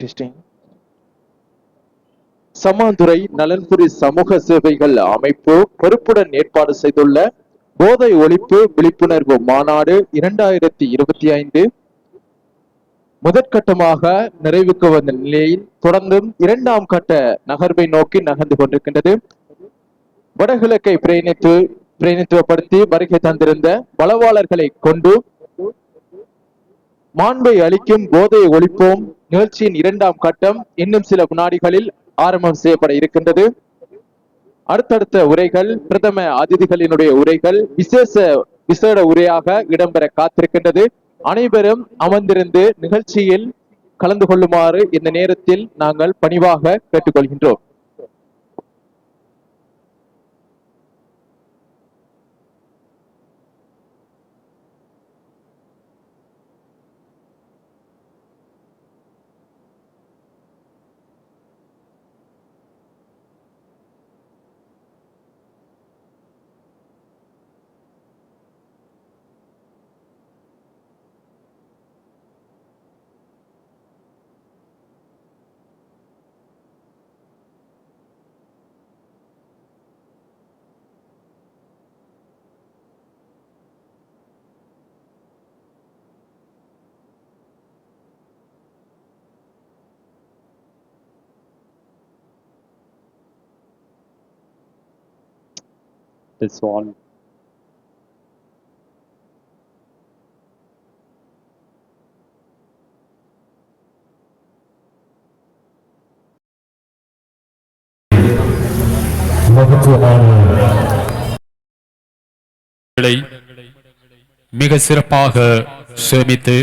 Testing. Sammanthurai நலன்புரி சமூக சேவைகள் அமைப்பு பொறுப்புடன் ஏற்பாடு செய்துள்ள போதை ஒழிப்பு விழிப்புணர்வு மாநாடு 2025 முதற்கட்டமாக நிறைவுக்கு வந்த நிலையில் தொடர்ந்தும் இரண்டாம் கட்ட நகர்வை நோக்கி நகர்ந்து கொண்டிருக்கின்றது. வடகிழக்கை பிரதிநிதித்துவப்படுத்தி வருகை தந்திருந்த வளவாளர்களை கொண்டு மாண்பை அளிக்கும் போதையை ஒழிப்போம் நிகழ்ச்சியின் இரண்டாம் கட்டம் இன்னும் சில வினாடிகளில் ஆரம்பம் செய்யப்பட இருக்கின்றது. அடுத்தடுத்த உரைகள் பிரதம அதிதிகளினுடைய உரைகள் விசேட உரையாக இடம்பெற காத்திருக்கின்றது. அனைவரும் அமர்ந்திருந்து நிகழ்ச்சியில் கலந்து கொள்ளுமாறு இந்த நேரத்தில் நாங்கள் பணிவாக கேட்டுக்கொள்கின்றோம். This one. மிக சிறப்பாக சேமித்து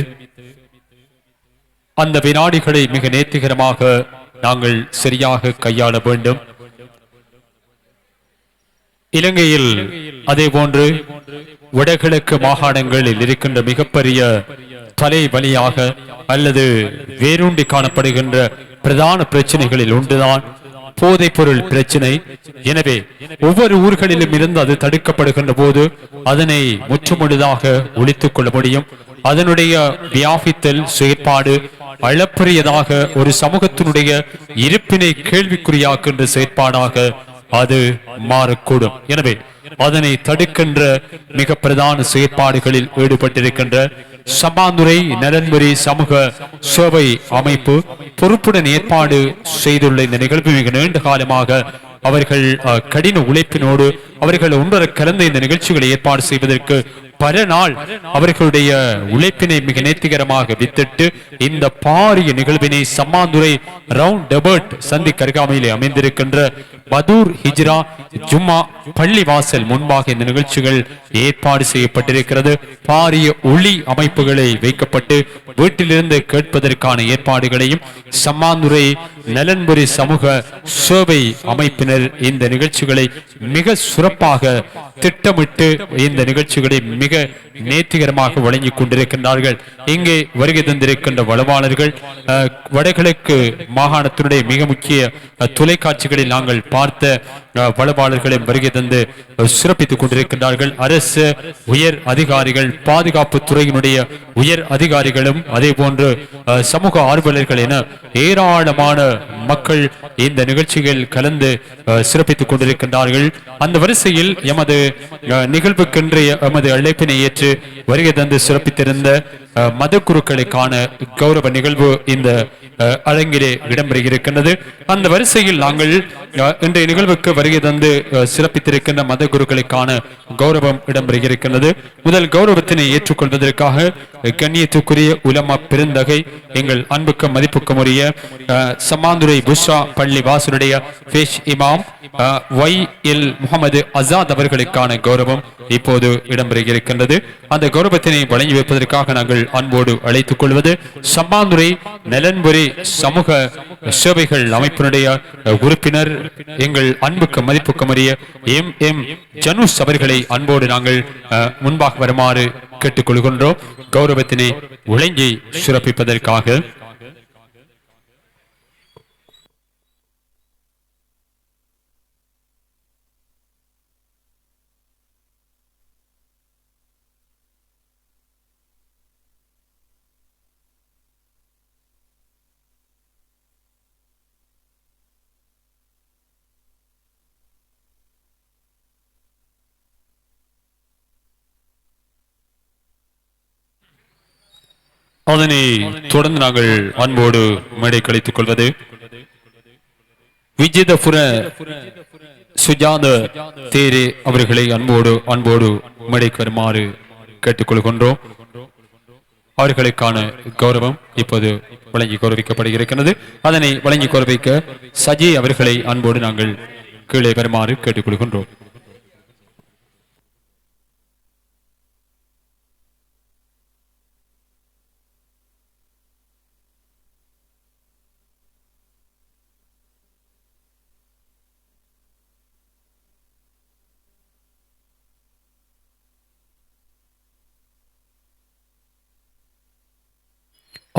அந்த வினாடிகளை மிக நேர்த்திகரமாக நாங்கள் சரியாக கையாள வேண்டும். இலங்கையில் அதே போன்று வடகிழக்கு மாகாணங்களில் இருக்கின்ற மிகப்பெரிய தலைவலியாக அல்லது வேரூண்டி காணப்படுகின்ற பிரதான பிரச்சனைகளில் ஒன்றுதான் போதைப் பொருள் பிரச்சனை. எனவே ஒவ்வொரு ஊர்களிலும் இருந்து அது தடுக்கப்படுகின்ற போது அதனை முற்றுமுழுதாக ஒழித்துக் கொள்ள முடியும். அதனுடைய வியாபித்தல் செயற்பாடு அளப்பரியதாக ஒரு சமூகத்தினுடைய இருப்பினை கேள்விக்குறியாக்கின்ற செயற்பாடாக அது மாறக்கூடும். எனவே அதனை தடுக்கின்ற மிக பிரதான செயற்பாடுகளில் ஈடுபட்டிருக்கின்ற சம்மாந்துறை நலன்புரி சமூக சேவை அமைப்பு பொறுப்புடன் ஏற்பாடு செய்துள்ள இந்த நிகழ்வு மிக நீண்ட காலமாக அவர்கள் கடின உழைப்பினோடு அவர்கள் ஒன்றரை கலந்த இந்த நிகழ்ச்சிகளை ஏற்பாடு செய்வதற்கு பல நாள் அவர்களுடைய உழைப்பினை மிக நேர்த்திகரமாக வித்திட்டு இந்த பாரிய நிகழ்வினை சம்மாந்துறை ரவுண்ட் டெபர்ட் சந்தி கருகாமையிலே அமைந்திருக்கின்ற பதூர் ஹிஜ்ரா ஜும்மா பள்ளி வாசல் முன்பாக இந்த நிகழ்ச்சிகள் ஏற்பாடு செய்யப்பட்டிருக்கிறது. பாரிய ஒளி அமைப்புகளை வைக்கப்பட்டு வீட்டிலிருந்து கேட்பதற்கான ஏற்பாடுகளையும் சம்மாந்துறை நலன்புரி சமூக சேவை அமைப்பினர் இந்த நிகழ்ச்சிகளை மிக சிறப்பாக திட்டமிட்டு இந்த நிகழ்ச்சிகளை மிக நேர்த்திகரமாக வழங்கிக் கொண்டிருக்கின்றார்கள். இங்கே வருகை தந்திருக்கின்ற வளவாளர்கள் வடகிழக்கு மாகாணத்தினுடைய மிக முக்கிய தொலைக்காட்சிகளில் நாங்கள் பார்த்த வளவாளர்களையும் வருகை தந்து சிறப்பித்துக் கொண்டிருக்கின்றார்கள். அரசு உயர் அதிகாரிகள், பாதுகாப்பு துறையினுடைய உயர் அதிகாரிகளும் அதே போன்று சமூக ஆர்வலர்கள் என ஏராளமான மக்கள் இந்த நிகழ்ச்சிகள் கலந்து சிறப்பித்துக் கொண்டிருக்கின்றார்கள். அந்த வரிசையில் எமது நிகழ்வுக்கென்றைய எமது அழைப்பினை ஏற்று வருகை தந்து சிறப்பித்திருந்த மத குருக்களுக்கான கௌரவ நிகழ்வு இந்த அரங்கிலே இடம்பெறுகின்றது. அந்த வரிசையில் நாங்கள் இன்றைய நிகழ்வுக்கு வருகை தந்து சிறப்பித்திருக்கின்ற மத குருக்களுக்கான கௌரவம் இடம்பெறுகின்றது. முதல் கௌரவத்தினை ஏற்றுக்கொள்வதற்காக கண்ணியத்துக்குரிய உலமா பெருந்தகை எங்கள் அன்புக்கும் மதிப்புக்கும் உரிய சம்மாந்துறை புஷ்ரா பள்ளி வாசலுடைய பேஷ் இமாம் YL முகமது அசாத் அவர்களுக்கான கௌரவம் இப்போது இடம்பெறுகின்றது. அந்த கௌரவத்தினை வழங்கி வைப்பதற்காக நாங்கள் அன்போடு அழைத்துக் கொள்வது சம்மாந்துறை நலன்புரி சமூக சேவைகள் அமைப்பினுடைய உறுப்பினர் எங்கள் அன்புக்கு மதிப்புக்கும் உரிய MM ஜனூஸ் அவர்களை அன்போடு நாங்கள் முன்பாக வருமாறு கேட்டுக்கொள்கின்றோம். கௌரவத்தினை வழங்கி சிறப்பிப்பதற்காக அதனை தொடர்ந்து நாங்கள் அன்போடு மேடை கழித்துக் கொள்வது விஜிதபுர சுஜாத தேரே அவர்களை அன்போடு மேடைக்கு வருமாறு கேட்டுக்கொள்கின்றோம். அவர்களுக்கான கௌரவம் இப்போது வழங்கி கௌரவிக்கப்படுகிறது. அதனை வழங்கி கௌரவிக்க சஜி அவர்களை அன்போடு நாங்கள் கீழே வருமாறு கேட்டுக்கொள்கின்றோம்.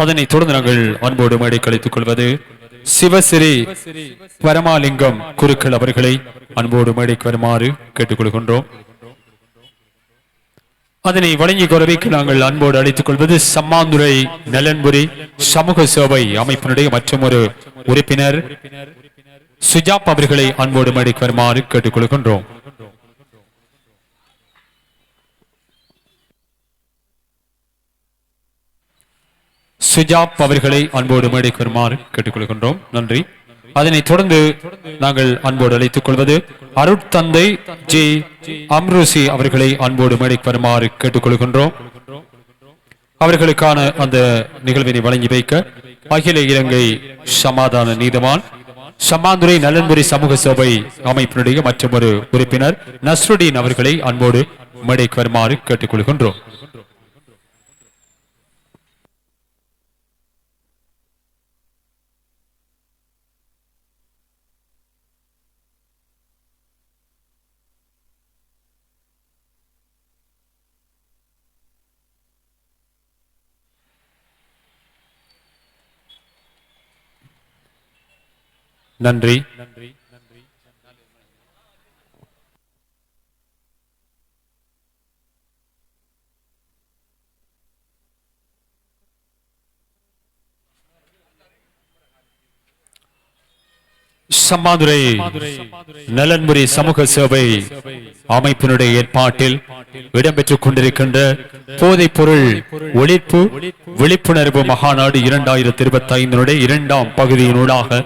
அதனை தொடர்ந்து நாங்கள் அன்போடு மேடை கழித்துக் கொள்வது சிவசிறி பரமாலிங்கம் குருக்கள் அவர்களை அன்போடு மேடைக்கு வருமாறு கேட்டுக்கொள்கின்றோம். அதனை வழங்கி கௌரவிக்க நாங்கள் அன்போடு அழைத்துக் கொள்வது சம்மாந்துறை நலன்புரி சமூக சேவை அமைப்பினுடைய மற்றொரு உறுப்பினர் சுஜாப் அவர்களை அன்போடு மேடைக்கு வருமாறு கேட்டுக்கொள்கின்றோம். சுஜாப் அவர்களை அன்போடு மேடைக்கு வருமாறு கேட்டுக்கொள்கின்றோம். நன்றி. அதனைத் தொடர்ந்து நாங்கள் அன்போடு அழைத்துக் கொள்வது அருட்தந்தை ஜே அம்ருசி அவர்களை அன்போடு மேடைக்கு வருமாறு கேட்டுக்கொள்கின்றோம். அவர்களுக்கான அந்த நிகழ்வினை வழங்கி வைக்க அகில இலங்கை சமாதான நீதவான் சம்மாந்துறை நலன்புரி சமூக சேவை அமைப்பினுடைய மற்றொரு உறுப்பினர் நஸ்ருடீன் அவர்களை அன்போடு மேடைக்கு வருமாறு கேட்டுக்கொள்கின்றோம். நன்றி. சம்மாதுரை நலன்புரி சமூக சேவை அமைப்பினுடைய ஏற்பாட்டில் இடம்பெற்றுக் கொண்டிருக்கின்ற போதைப் பொருள் ஒழிப்பு விழிப்புணர்வு மகாநாடு 2025 இரண்டாம் பகுதியினூடாக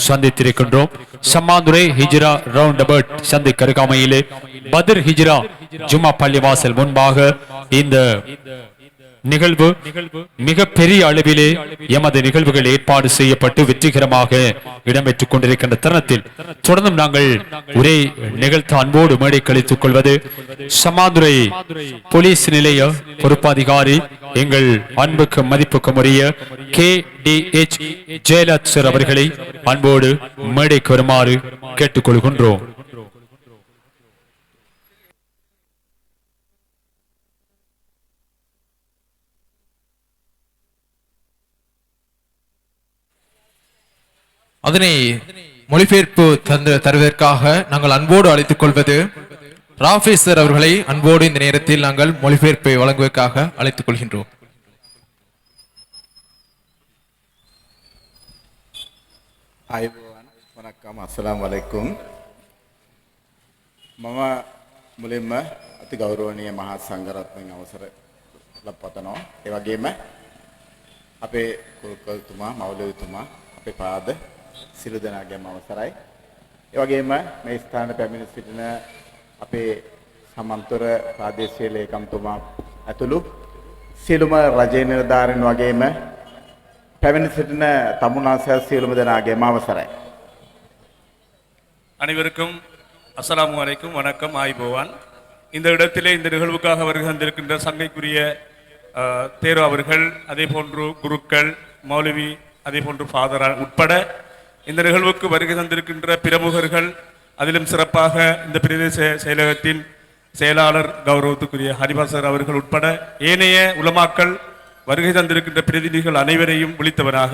சந்தித்திருக்கின்றோம். சம்மாதுரை ஹிஜ்ரா ரவுண்ட் அபவுட் சந்திக்கு அருகாமையிலே பத்ர் ஹிஜ்ரா ஜும்மா பள்ளிவாசல் முன்பாக இந்த நிகழ்வு மிக பெரிய அளவிலே எமது நிகழ்வுகள் ஏற்பாடு செய்யப்பட்டு வெற்றிகரமாக இடம்பெற்றுக் கொண்டிருக்கின்ற தருணத்தில் தொடர்ந்தும் நாங்கள் ஒரே நிகழ்த்த அன்போடு மேடை கழித்துக் கொள்வது சமாதுரை போலீஸ் நிலைய பொறுப்பாதிகாரி எங்கள் அன்புக்கு மதிப்புக்கும் உரிய KDH ஜெயலலிதா சார் அவர்களை அன்போடு மேடைக்கு வருமாறு கேட்டுக்கொள்கின்றோம். அதனை மொழிபெயர்ப்பு தருவதற்காக நாங்கள் அன்போடு அழைத்துக் கொள்வது ராஃபேசர் அவர்களை அன்போடு இந்த நேரத்தில் நாங்கள் மொழிபெயர்ப்பை வழங்குவதற்காக அழைத்துக் கொள்கின்றோம். வணக்கம், அஸ்ஸலாமு அலைக்கும். මම මුලින්ම අති ගෞරවනීය මහා සංඝරත්නයන් අවසර ලබපතනවා. ඒ වගේම අපේ කුරුකල්තුමා මෞලවිතුමා අපේ පාද සිළු දෙනාගේම අවසරයි. ඒ වගේම මේ ස්ථානයේ පැමිණ සිටින අපේ සමන්තර ප්‍රාදේශීය ලේකම්තුමා ඇතුළු සියලුම රජයේ නිලධාරීන් වගේම පැමිණ සිටින තමුන්නාසය සියලුම දෙනාගේම අවසරයි. அனைவருக்கும் அஸ்ஸலாமு அலைக்கும், வணக்கம், ஆய்போவான். இந்த இடத்திலே இந்த நிகழ்வுக்காக வருகை தந்திருக்கின்ற சங்கைக்குரிய தேரோ அவர்கள், அதே போன்று குருக்கள், மௌலவி, அதே போன்று ஃபாதர் உட்பட இந்த நிகழ்வுக்கு வருகை தந்திருக்கின்ற பிரமுகர்கள், அதிலும் சிறப்பாக இந்த பிரதேச செயலகத்தின் செயலாளர் கௌரவத்துக்குரிய ஹரிபாசர் அவர்கள் உட்பட ஏனைய உலமாக்கள், வருகை தந்திருக்கின்ற பிரதிநிதிகள் அனைவரையும் விழித்தவனாக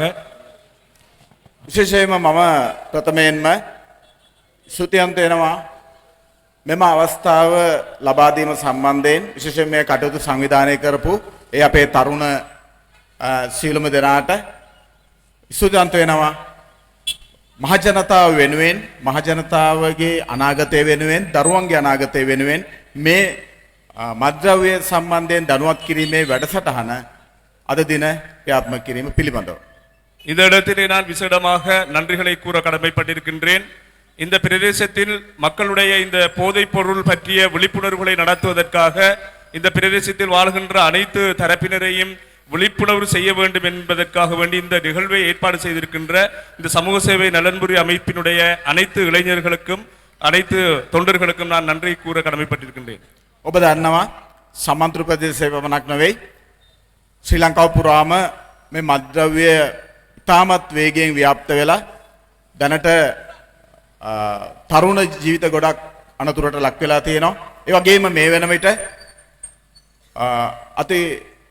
විශේෂයෙන්ම මම ප්‍රථමයෙන්ම ස්තුතිවන්ත වෙනවා මෙම අවස්ථාව ලබා දීම සම්බන්ධයෙන් විශේෂයෙන් මේ කටයුතු සංවිධානය කරපු ඒ අපේ තරුණ සීලම දෙනාට ස්තුතිවන්ත වෙනවා. මහජනතාව වෙනුවෙන්, මහජනතාවගේ අනාගතය වෙනුවෙන්, දරුවන්ගේ අනාගතය වෙනුවෙන් මේ මද්ද්‍රව්‍ය සම්බන්ධයෙන් දැනුවත් කිරීමේ වැඩසටහන අද දින ක්‍රියාත්මක කිරීම පිළිබඳව. இந்த இடத்திலே நான் விசேடமாக நன்றிகளை கூற கடமைப்பட்டிருக்கின்றேன். இந்த பிரதேசத்தில் மக்களுடைய இந்த போதைப் பொருள் பற்றிய விழிப்புணர்வுகளை நடத்துவதற்காக இந்த பிரதேசத்தில் வாழ்கின்ற அனைத்து தரப்பினரையும் விழிப்புணர்வு செய்ய வேண்டும் என்பதற்காக வேண்டி இந்த நிகழ்வை ஏற்பாடு செய்திருக்கின்ற இந்த சமூக சேவை நலன்புரி அமைப்பினுடைய அனைத்து இளைஞர்களுக்கும் அனைத்து தொண்டர்களுக்கும் நான் நன்றி கூற கடமைப்பட்டிருக்கின்றேன். ඔබ දන්නවා සමන්ත්‍ර ප්‍රදේශයේ පමණක් නෙවෙයි ශ්‍රී ලංකාව පුරාම මේ මත්ද්‍රව්‍ය ඉතාමත් වේගයෙන් ව්‍යාප්ත වෙලා දැනට තරුණ ජීවිත ගොඩක් අනතුරට ලක් වෙලා තියෙනවා. ඒ වගේම මේ වෙන විට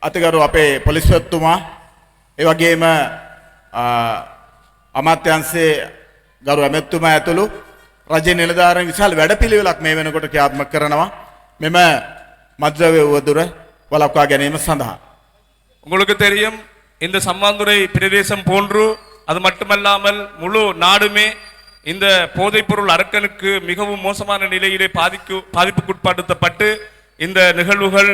අතිගරු අපේ පොලිස්පතිතුමා ඒ වගේම අමාත්‍යාංශයේ ගරු ඇමතිතුමා ඇතුළු රජයේ නිලධාරීන් විශාල වැඩපිළිවෙලක් මේ වෙනකොට ක්‍රියාත්මක කරනවා මෙම මත්ද්‍රව්‍ය උවදුර වළක්වා ගැනීම සඳහා. உங்களுக்கு தெரியும் இந்த சம்மாந்துறை பிரதேசம் போன்று அது மட்டுமல்லாமல் முழு நாடுமே இந்த போதைப்பொருள் அரக்கனுக்கு மிகவும் மோசமான நிலையிலே பாதிப்புக்குட்படுத்தப்பட்டு இந்த நிகழ்வுகள்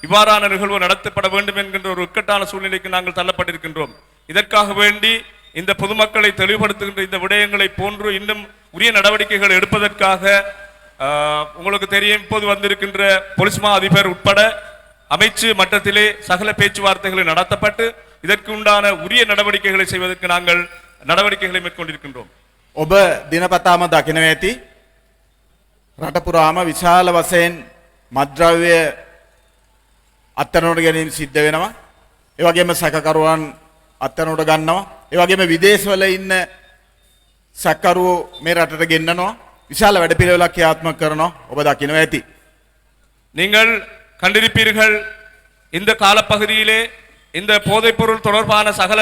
இவ்வாறான நிகழ்வு நடத்தப்பட வேண்டும் என்கின்ற ஒரு இக்கட்டான சூழ்நிலைக்கு நாங்கள் தள்ளப்பட்டிருக்கின்றோம். இதற்காக வேண்டி இந்த பொதுமக்களை தெளிவுபடுத்துகின்ற இந்த விடயங்களை போன்று இன்னும் உரிய நடவடிக்கைகள் எடுப்பதற்காக உங்களுக்கு தெரியும் இப்போது வந்திருக்கின்ற போலீஸ் மா அதிபர் உட்பட அமைச்சு மட்டத்திலே சகல பேச்சுவார்த்தைகளை நடத்தப்பட்டு இதற்கு உண்டான உரிய நடவடிக்கைகளை செய்வதற்கு நாங்கள் நடவடிக்கைகளை மேற்கொண்டிருக்கின்றோம். ඔබ දිනපතාම දකිනවා ඇති රට පුරාම විශාල වශයෙන් මත්ද්‍රව්‍ය අත්අඩංගුවට ගැනීම සිද්ධ වෙනවා. ඒ වගේම සැකකරුවන් අත්අඩංගුවට ගන්නවා. ඒ වගේම විදේශවල ඉන්න සැකකරුවෝ මේ රටට ගෙන්නනවා. විශාල වැඩපිළිවෙලක් ක්‍රියාත්මක කරනවා. ඔබ දකිනවා ඇති. நீங்கள் கண்டிருப்பீர்கள் இந்த காலப்பகுதியிலே இந்த போதைப்பொருள் தொடர்பான சகல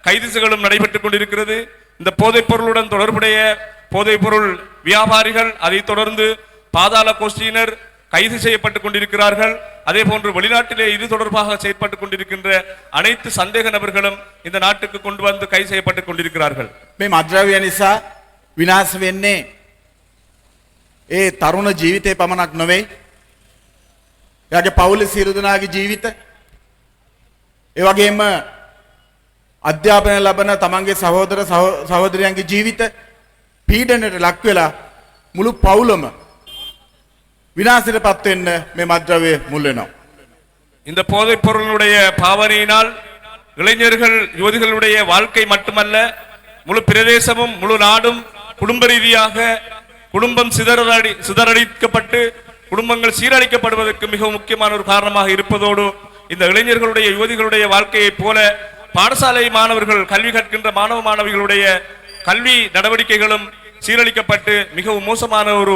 கைதுகளும் நடைபெற்றுக் கொண்டிருக்கிறது. இந்த போதைப்பொருளுடன் தொடர்புடைய போதைப்பொருள் வியாபாரிகள் அதை தொடர்ந்து பாதாள கோஷ்டியினர் கைது செய்யப்பட்டுக் கொண்டிருக்கிறார்கள். அதே போன்று வெளிநாட்டிலே இது தொடர்பாக செயற்பட்டுக் கொண்டிருக்கின்ற அனைத்து சந்தேக நபர்களும் இந்த நாட்டுக்கு கொண்டு வந்து கைது செய்யப்பட்டுக் கொண்டிருக்கிறார்கள். මේ මත්ද්‍රව්‍ය නිසා විනාශ වෙන්නේ ඒ තරුණ ජීවිතේ පමණක් නෙවෙයි. එයාගේ පවුලේ සියලු දෙනාගේ ජීවිත ඒ වගේම අධ්‍යාපනය ලබන තමන්ගේ සහෝදර සහෝදරයන්ගේ ජීවිත පීඩනයට ලක් වෙලා මුළු පවුලම විනාශයටපත් වෙන්න මේ මත්ද්‍රව්‍ය මුල් වෙනවා. இந்த போதைப் பொருளுடைய பாவனையினால் இளைஞர்கள் யுவதிகளுடைய வாழ்க்கை மட்டுமல்ல முழு பிரதேசமும் முழு நாடும் குடும்ப ரீதியாக குடும்பம் சிதறடிக்கப்பட்டு குடும்பங்கள் சீரழிக்கப்படுவதற்கு மிக முக்கியமான ஒரு காரணமாக இருப்பதோடு இந்த இளைஞர்களுடைய யுவதிகளுடைய வாழ்க்கையை போல பாடசாலை மாணவர்கள் கல்வி கற்கின்ற மாணவ மாணவிகளுடைய கல்வி நடவடிக்கைகளும் சீரழிக்கப்பட்டு மிகவும் மோசமான ஒரு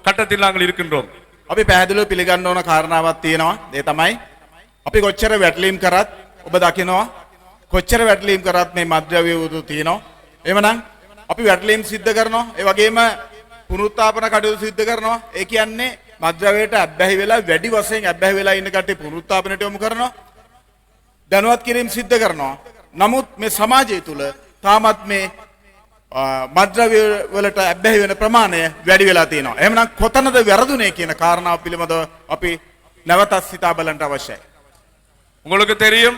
கட்டத்தில் நாங்கள் இருக்கின்றோம். අපි පැහැදිලිව පිළිගන්න ඕන කාරණාවක් තියෙනවා. ඒ තමයි අපි කොච්චර වැටලීම් කරත් ඔබ දකිනවා කොච්චර වැටලීම් කරත් මේ මත්ද්‍රව්‍ය උදු තියෙනවා. එhmenan අපි වැටලීම් සිද්ධ කරනවා. ඒ වගේම පුනරුත්ථාපන කටයුතු සිද්ධ කරනවා. ඒ කියන්නේ මත්ද්‍රව්‍යයට අබ්බැහි වෙලා වැඩි වශයෙන් අබ්බැහි වෙලා ඉන්න කට්ටිය පුනරුත්ථාපනයට යොමු කරනවා. දැනුවත් කිරීම සිද්ධ කරනවා. නමුත් මේ සමාජය තුල තාමත් මේ මත්ද්‍රව්‍ය වලට අබ්බැහි වෙන ප්‍රමාණය වැඩි වෙලා තියෙනවා. එහෙමනම් කොතනද වැරදුනේ කියන කාරණාව පිළිබඳව අපි නැවතත් සිතා බලන්න අවශ්‍යයි. உங்களுக்கு தெரியும்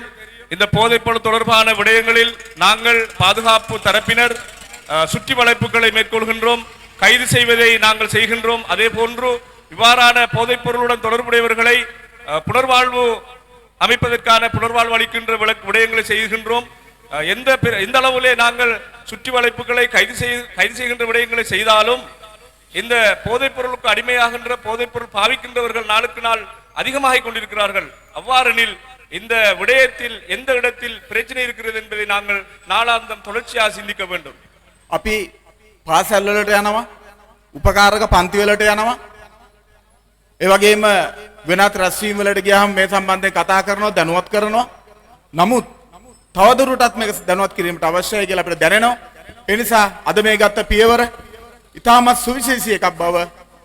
இந்த போதைப்பொருள் தொடர்பான விடயங்களில் நாங்கள் பாதுகாப்பு தரப்பினர் சுற்றி வளைப்புகளை மேற்கொள்கின்றோம். கைது செய்வதை நாங்கள் செய்கின்றோம். அதே போன்று இவ்வாறான போதைப் பொருளுடன் தொடர்புடையவர்களை புனர்வாழ்வு அமைப்பதற்கான புனர்வாழ்வு அளிக்கின்ற விடயங்களை செய்கின்றோம். எந்த அளவிலே நாங்கள் சுற்றி வளைப்புகளை கைது செய்கின்ற விடயங்களை செய்தாலும் இந்த போதைப் பொருளுக்கு அடிமையாகின்ற போதைப் பொருள் பாவிக்கின்றவர்கள் நாளுக்கு நாள் அதிகமாகிக் கொண்டிருக்கிறார்கள். அவ்வாறெனில் இந்த விடயத்தில் எந்த இடத்தில் பிரச்சனை இருக்கிறது என்பதை நாங்கள் நாளாந்தம் தொடர்ச்சியாக சிந்திக்க வேண்டும். අපි පාසල් වලට යනවා, උපකාරක පන්ති වලට යනවා. ඒ වගේම වෙනත් රැස්වීම් වලට ගියාම මේ සම්බන්ධයෙන් කතා කරනවා, දැනුවත් කරනවා. නමුත් තවදුරටත් මේක දැනුවත් කිරීමට අවශ්‍යයි කියලා අපිට දැනෙනවා. ඒ නිසා අද මේ ගත්ත පියවර ඉතාමත් සුවිශේෂී එකක් බව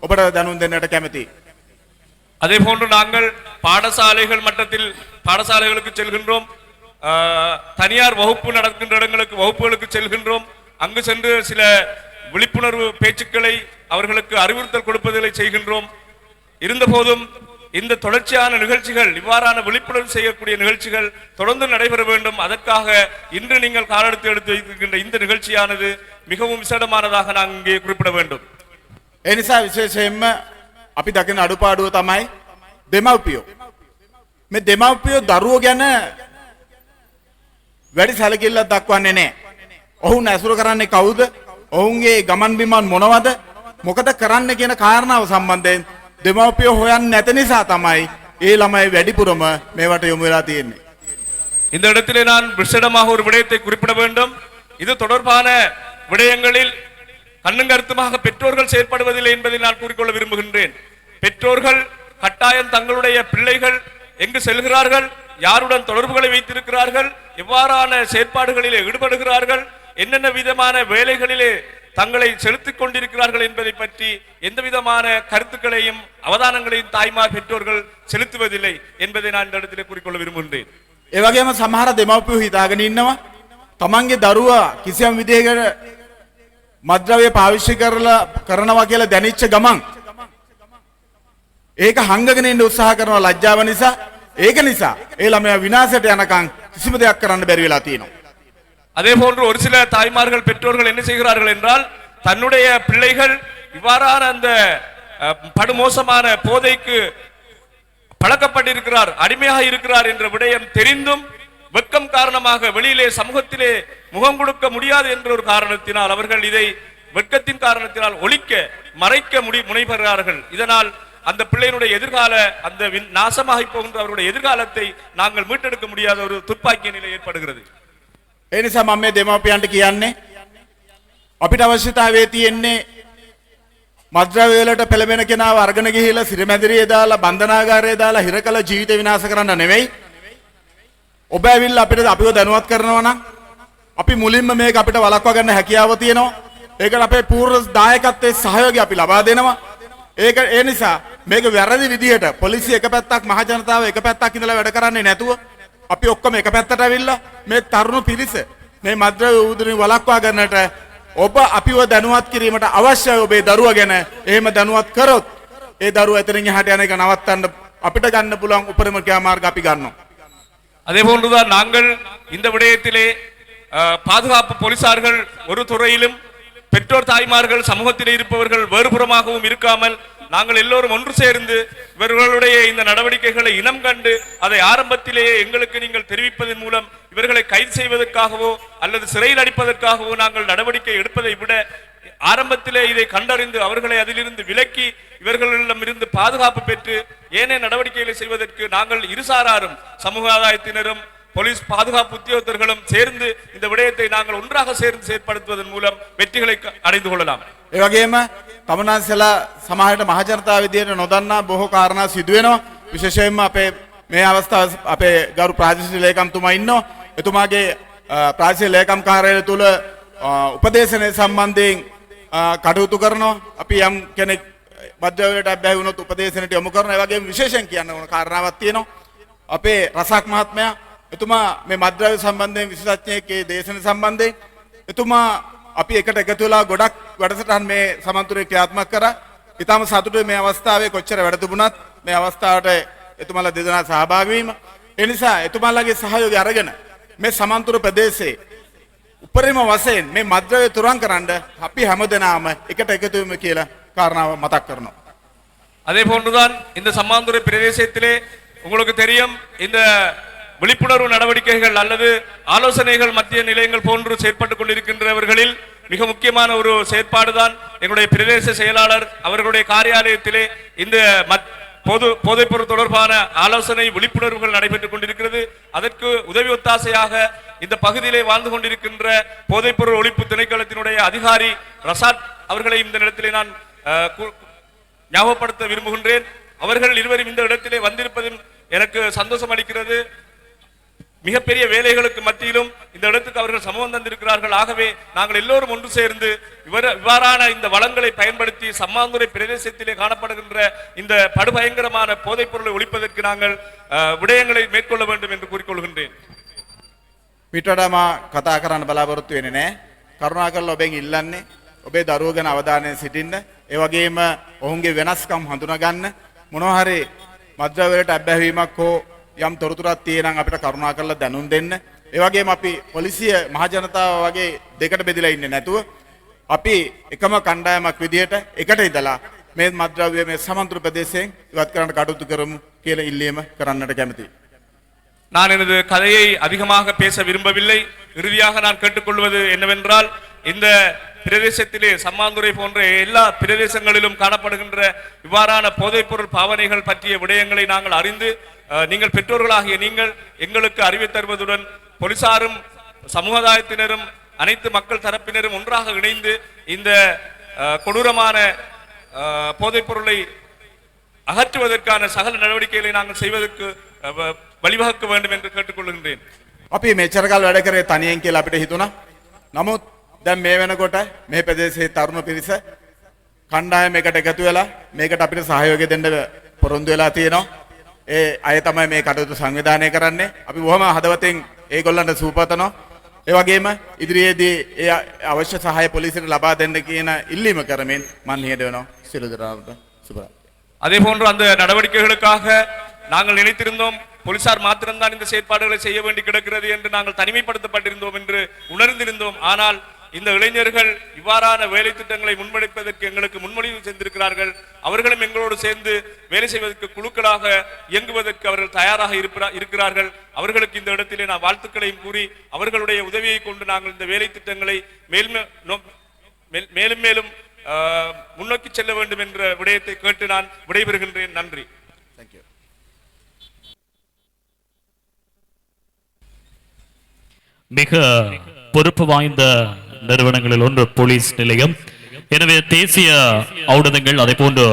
ඔබට දැනුම් දෙන්නට කැමැතියි. அதே போன்று நாங்கள் பாடசாலைகள் மட்டத்தில் பாடசாலைகளுக்கு செல்கின்றோம். தனியார் வகுப்பு நடக்கின்ற இடங்களுக்கு வகுப்புகளுக்கு செல்கின்றோம். அங்கு சென்று சில விழிப்புணர்வு பேச்சுக்களை அவர்களுக்கு அறிவுறுத்தல் கொடுப்பதை செய்கின்றோம். இருந்தபோதும் இந்த தொடர்ச்சியான நிகழ்ச்சிகள், இவ்வாறான விழிப்புணர்வு செய்யக்கூடிய நிகழ்ச்சிகள் தொடர்ந்து நடைபெற வேண்டும். அதற்காக இன்று நீங்கள் காலெடுத்து எடுத்து வைத்திருக்கின்ற இந்த நிகழ்ச்சியானது மிகவும் விசேடமானதாக நாங்கள் இங்கே குறிப்பிட வேண்டும். ඒ නිසා විශේෂයෙන්ම අපි දකින අඩුපාඩුව තමයි දෙමව්පියෝ. මේ දෙමව්පියෝ දරුවෝ ගැන වැඩි සැලකිල්ලක් දක්වන්නේ නැහැ. ඔවුන් ඇසුරු කරන්නේ කවුද? ඔවුන්ගේ ගමන් බිමන් මොනවද? මොකද කරන්න කියන කාරණාව සම්බන්ධයෙන් දෙමව්පියෝ හොයන්නේ නැති නිසා තමයි ඒ ළමයි වැඩිපුරම මේවට යොමු වෙලා තියෙන්නේ. இந்த இடத்திலே நான் விசேடமாக ஒரு விடயத்தை குறிப்பிட வேண்டும். இது தொடர்பான விடயங்களில் கண்ணும் கருத்துமாக பெற்றோர்கள் செயற்படுவதில்லை என்பதை நான் கூறிக்கொள்ள விரும்புகின்றேன். பெற்றோர்கள் கட்டாயம் தங்களுடைய பிள்ளைகள் எங்கு செல்கிறார்கள், யாருடன் தொடர்புகளை வைத்திருக்கிறார்கள், எவ்வாறான செயற்பாடுகளிலே ஈடுபடுகிறார்கள், என்னென்ன விதமான வேலைகளிலே தங்களை செலுத்திக் கொண்டிருக்கிறார்கள் என்பதை பற்றி எந்த விதமான கருத்துக்களையும் அவதானங்களையும் தாய்மார் பெற்றோர்கள் செலுத்துவதில்லை என்பதை நான் இந்த இடத்திலே கூறிக்கொள்ள விரும்புகின்றேன். ඒ වගේම සමහර දෙමව්පියෝ හිතාගෙන ඉන්නවා තමන්ගේ දරුවා කිසියම් විදිහකට මද්ද්‍රව්‍ය පාවිච්චි කරනවා කියලා දැනෙච්ච ගමන් ඒක හංගගෙන ඉන්න උත්සාහ කරනවා ලැජ්ජාව නිසා. ඒක නිසා ඒ ළමයා විනාශයට යනකම් කිසිම දෙයක් කරන්න බැරි වෙලා තියෙනවා. அதே போன்று ஒரு சில தாய்மார்கள் பெற்றோர்கள் என்ன செய்கிறார்கள் என்றால் தன்னுடைய பிள்ளைகள் இவ்வாறான அந்த படுமோசமான போதைக்கு பழக்கப்பட்டிருக்கிறார், அடிமையாக இருக்கிறார் என்ற விடயம் தெரிந்தும் வெட்கம் காரணமாக வெளியிலே சமூகத்திலே முகம் கொடுக்க முடியாது என்ற ஒரு காரணத்தினால் அவர்கள் இதை வெட்கத்தின் காரணத்தினால் ஒழிக்க மறைக்க முனைபெறுகிறார்கள். இதனால் அந்த பிள்ளையினுடைய எதிர்கால அந்த நாசமாகி போகின்ற அவருடைய எதிர்காலத்தை நாங்கள் மீட்டெடுக்க முடியாத ஒரு துப்பாக்கிய நிலை ஏற்படுகிறது. ඒ නිසා මම මේ දෙමව්පියන්ට කියන්නේ අපිට අවශ්‍යතාවය තියෙන්නේ මද්ද්‍රව්‍ය වලට පෙළඹෙන කෙනාව අරගෙන ගිහිලා සිරමැදිරියේ දාලා බන්ධනාගාරයේ දාලා හිර කළ ජීවිත විනාශ කරන්න නෙවෙයි. ඔබ ඇවිල්ලා අපිව දැනුවත් කරනවා නම් අපි මුලින්ම මේක අපිට වළක්වා ගන්න හැකියාව තියෙනවා. ඒකට අපේ පූර්ව දායකත්වයේ සහයෝගය අපි ලබා දෙනවා. ඒක ඒ නිසා මේක වැරදි විදිහට පොලිසිය එක පැත්තක් මහ ජනතාව එක පැත්තක් ඉඳලා වැඩ කරන්නේ නැතුව අපි ඔක්කොම එක පැත්තට ඇවිල්ලා මේ තරුණ පිරිස මේ මද්ද්‍රව්‍ය උදුරින් වළක්වා ගන්නට ඔබ අපිව දැනුවත් කිරීමට අවශ්‍යයි. ඔබේ දරුවා ගැන එහෙම දැනුවත් කරොත් ඒ දරුවා එතනින් එහාට යන එක නවත්තන්න අපිට ගන්න පුළුවන් උපරිම ක්‍රියාමාර්ග අපි ගන්නවා. அதே போன்றுதான் நாங்கள் இந்த விடயத்திலே பாதுகாப்பு போலீசார்கள் ஒரு துறையிலும் பெற்றோர் தாய்மார்கள் சமூகத்தில் இருப்பவர்கள் வேறுபுறமாகவும் இருக்காமல் நாங்கள் எல்லோரும் ஒன்று சேர்ந்து இவர்களுடைய இந்த நடவடிக்கைகளை இனம் கண்டு அதை ஆரம்பத்திலேயே எங்களுக்கு நீங்கள் தெரிவிப்பதன் மூலம் இவர்களை கைது செய்வதற்காகவோ அல்லது சிறையில் அடிப்பதற்காகவோ நாங்கள் நடவடிக்கை எடுப்பதை விட ஆரம்பத்திலே இதை கண்டறிந்து அவர்களை அதிலிருந்து விலக்கி இவர்களிடம் இருந்து பாதுகாப்பு பெற்று ஏனைய நடவடிக்கைகளை செய்வதற்கு நாங்கள் இருசாராரும் சமூக ஆதாயத்தினரும் போலீஸ் பாதுகாப்பு உத்தியோகத்தர்களும் சேர்ந்து இந்த விடயத்தை நாங்கள் ஒன்றாக சேர்ந்து செயற்படுத்துவதன் மூலம் வெற்றிகளை அடைந்து கொள்ளலாம். ඒ වගේම තමනාන්සලා සමාජයට මහ ජනතාව විදියට නොදන්නා බොහෝ කාරණා සිදු වෙනවා. විශේෂයෙන්ම අපේ මේ අවස්ථාව අපේ ගරු ප්‍රාදේශීය ලේකම්තුමා ඉන්නවා. එතුමාගේ ප්‍රාදේශීය ලේකම් කාර්යාලය තුල උපදේශනය සම්බන්ධයෙන් කටයුතු කරනවා. අපි යම් කෙනෙක් මද්ද්‍රව්‍යයට අබ්බැහි වුණොත් උපදේශනයට යොමු කරනවා. ඒ වගේම විශේෂයෙන් කියන්න ඕන කාරණාවක් තියෙනවා. අපේ රසක් මහත්මයා එතුමා මේ මද්ද්‍රව්‍ය සම්බන්ධයෙන් විශේෂඥයෙක්ගේ දේශන සම්බන්ධයෙන් එතුමා අපි එකට එකතු වෙලා ගොඩක් වැඩසටහන් මේ සමන්තුරේ ක්‍රියාත්මක කරා. ඊටම සතුටුයි මේ අවස්ථාවේ කොච්චර වැඩ තිබුණත් මේ අවස්ථාවට එතුමාලා දෙදෙනා සහභාගී වීම. ඒ නිසා එතුමාලාගේ සහයෝගය අරගෙන මේ සමන්තුර ප්‍රදේශයේ උපරිම වශයෙන් මේ මද්ද්‍රව්‍ය තුරන් කරන්න අපි හැමදෙනාම එකට එකතු වෙමු කියලා කාරණාව මතක් කරනවා. அதே போன்றுதான் இந்த சம்மாந்துறை பிரதேசத்திலே உங்களுக்கு தெரியும் இந்த விழிப்புணர்வு நடவடிக்கைகள் அல்லது ஆலோசனைகள் மத்திய நிலையங்கள் போன்று செயற்பட்டுக் கொண்டிருக்கின்றவர்களில் மிக முக்கியமான ஒரு செயற்பாடுதான் எங்களுடைய பிரதேச செயலாளர் அவர்களுடைய காரியாலயத்திலே இந்த போதைப்பொருள் தொடர்பான ஆலோசனை விழிப்புணர்வுகள் நடைபெற்றுக் கொண்டிருக்கிறது. அதற்கு உதவி ஒத்தாசையாக இந்த பகுதியிலே வாழ்ந்து கொண்டிருக்கின்ற போதைப்பொருள் ஒழிப்பு திணைக்களத்தினுடைய அதிகாரி ரசாத் அவர்களை இந்த இடத்திலே நான் ஞாபகப்படுத்த விரும்புகின்றேன். அவர்கள் இருவரும் இந்த இடத்திலே வந்திருப்பதும் எனக்கு சந்தோஷம் அளிக்கிறது. மிகப்பெரிய வேலைகளுக்கு மத்தியிலும் இந்த இடத்துக்கு அவர்கள் சமூகம் தந்திருக்கிறார்கள். ஆகவே நாங்கள் எல்லோரும் ஒன்று சேர்ந்து இவ்வாறான இந்த வளங்களை பயன்படுத்தி சம்மாந்துறை பிரதேசத்திலே காணப்படுகின்ற இந்த படுபயங்கரமான போதைப் பொருளை ஒழிப்பதற்கு நாங்கள் விடயங்களை மேற்கொள்ள வேண்டும் என்று கூறிக்கொள்கின்றேன். පිටඩම කතා කරන්න බලාපොරොත්තු වෙන්නේ නැහැ. කරුණාකරලා ඔබෙන් ඉල්ලන්නේ ඔබේ දරුවෝ ගැන අවධානයෙන් සිටින්න. ඒ වගේම ඔවුන්ගේ වෙනස්කම් හඳුනා ගන්න. මොනවා හරි මද්‍රව්‍යයට අබ්බැහිවීමක් හෝ යම් තොරතුරක් තියෙනම් අපිට කරුණා කරලා දැනුම් දෙන්න. ඒ වගේම අපි පොලිසිය මහ ජනතාව වගේ දෙකට බෙදලා ඉන්නේ නැතුව අපි එකම කණ්ඩායමක් විදියට එකට ඉඳලා මේ මද්‍රව්‍ය මේ සමන්තුරු ප්‍රදේශයෙන් ඉවත් කරන්න කටයුතු කරමු කියලා ඉල්ලීම කරන්නට කැමතියි. நான் எனது கதையை அதிகமாக பேச விரும்பவில்லை. இறுதியாக நான் கேட்டுக்கொள்வது என்னவென்றால், இந்த பிரதேசத்திலே சம்மாந்துறை போன்ற எல்லா பிரதேசங்களிலும் காணப்படுகின்ற இவ்வாறான போதைப்பொருள் பாவனைகள் பற்றிய விடயங்களை நாங்கள் அறிந்து, நீங்கள் பெற்றோர்களாகிய நீங்கள் எங்களுக்கு அறிவித் தருவதுடன் போலீசாரும் சமுதாயத்தினரும் அனைத்து மக்கள் தரப்பினரும் ஒன்றாக இணைந்து இந்த கொடூரமான போதைப் பொருளை அகற்றுவதற்கான சகல நடவடிக்கைகளை நாங்கள் செய்வதற்கு வழிவகுக்க வேண்டும் என்று கேட்டுக்கொள்கின்றேன். අපි මෙච්චර කල් වැඩ කරේ තනියෙන් කියලා අපිට හිතුණා. නමුත් දැන් මේ වෙනකොට මේ ප්‍රදේශයේ තරුණ පිරිස කණ්ඩායම එකට එකතු වෙලා මේකට අපිට සහයෝගය දෙන්න පොරොන්දු වෙලා තියෙනවා. ඒ අය තමයි මේ කටයුතු සංවිධානය කරන්නේ. අපි බොහොම හදවතින් ඒගොල්ලන්ට සූපතනවා. ඒ වගේම ඉදිරියේදී ඒ අවශ්‍ය සහාය පොලිසියට ලබා දෙන්න කියන ඉල්ලීම කරමින් මම නිහඬ වෙනවා. සියලු දෙනාට සුබ. அதே போன்று அந்த நடவடிக்கைகளுக்காக நாங்கள் நினைத்திருந்தோம், போலீசார் மாத்திரம்தான் இந்த செயற்பாடுகளை செய்ய வேண்டி கிடக்கிறது என்று நாங்கள் தனிமைப்படுத்தப்பட்டிருந்தோம் என்று உணர்ந்திருந்தோம். ஆனால் இந்த இளைஞர்கள் இவ்வாறான வேலை திட்டங்களை முன்மொழிப்பதற்கு எங்களுக்கு முன்மொழிவு செய்திருக்கிறார்கள். அவர்களும் எங்களோடு சேர்ந்து வேலை செய்வதற்கு குழுக்களாக இயங்குவதற்கு அவர்கள் தயாராக இருக்கிறார்கள். அவர்களுக்கு இந்த இடத்திலே நான் வாழ்த்துக்களையும் கூறி அவர்களுடைய உதவியை கொண்டு நாங்கள் இந்த வேலை திட்டங்களை மேலும் மேலும் முன்னோக்கி செல்ல வேண்டும் என்ற விடயத்தை கேட்டு நான் விடைபெறுகின்றேன். நன்றி. மிக பொறுப்பு வாய்ந்த நிறுவனங்களில் ஒன்று போலீஸ் நிலையம். எனவே தேசிய ஊடகங்கள் அதே போன்று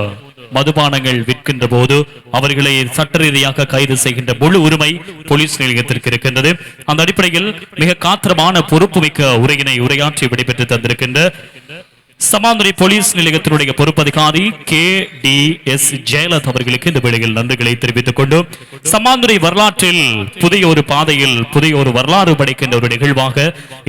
மதுபானங்கள் விற்கின்ற போது அவர்களை சட்ட ரீதியாக கைது செய்கின்ற முழு உரிமை போலீஸ் நிலையத்திற்கு இருக்கின்றது. அந்த அடிப்படையில் மிக காத்திரமான பொறுப்புமிக்க உரையினை உரையாற்றி விடைபெற்று தந்திருக்கின்ற சமாந்துறை போலீஸ் நிலையத்தினுடைய பொறுப்பதிகாரி KDS ஜெயலலிதா அவர்களுக்கு இந்த வேளையில் நன்றிகளை தெரிவித்துக் கொண்டு, சமாந்துறை வரலாற்றில் புதிய ஒரு பாதையில் புதிய ஒரு வரலாறு படைக்கின்ற ஒரு நிகழ்வாக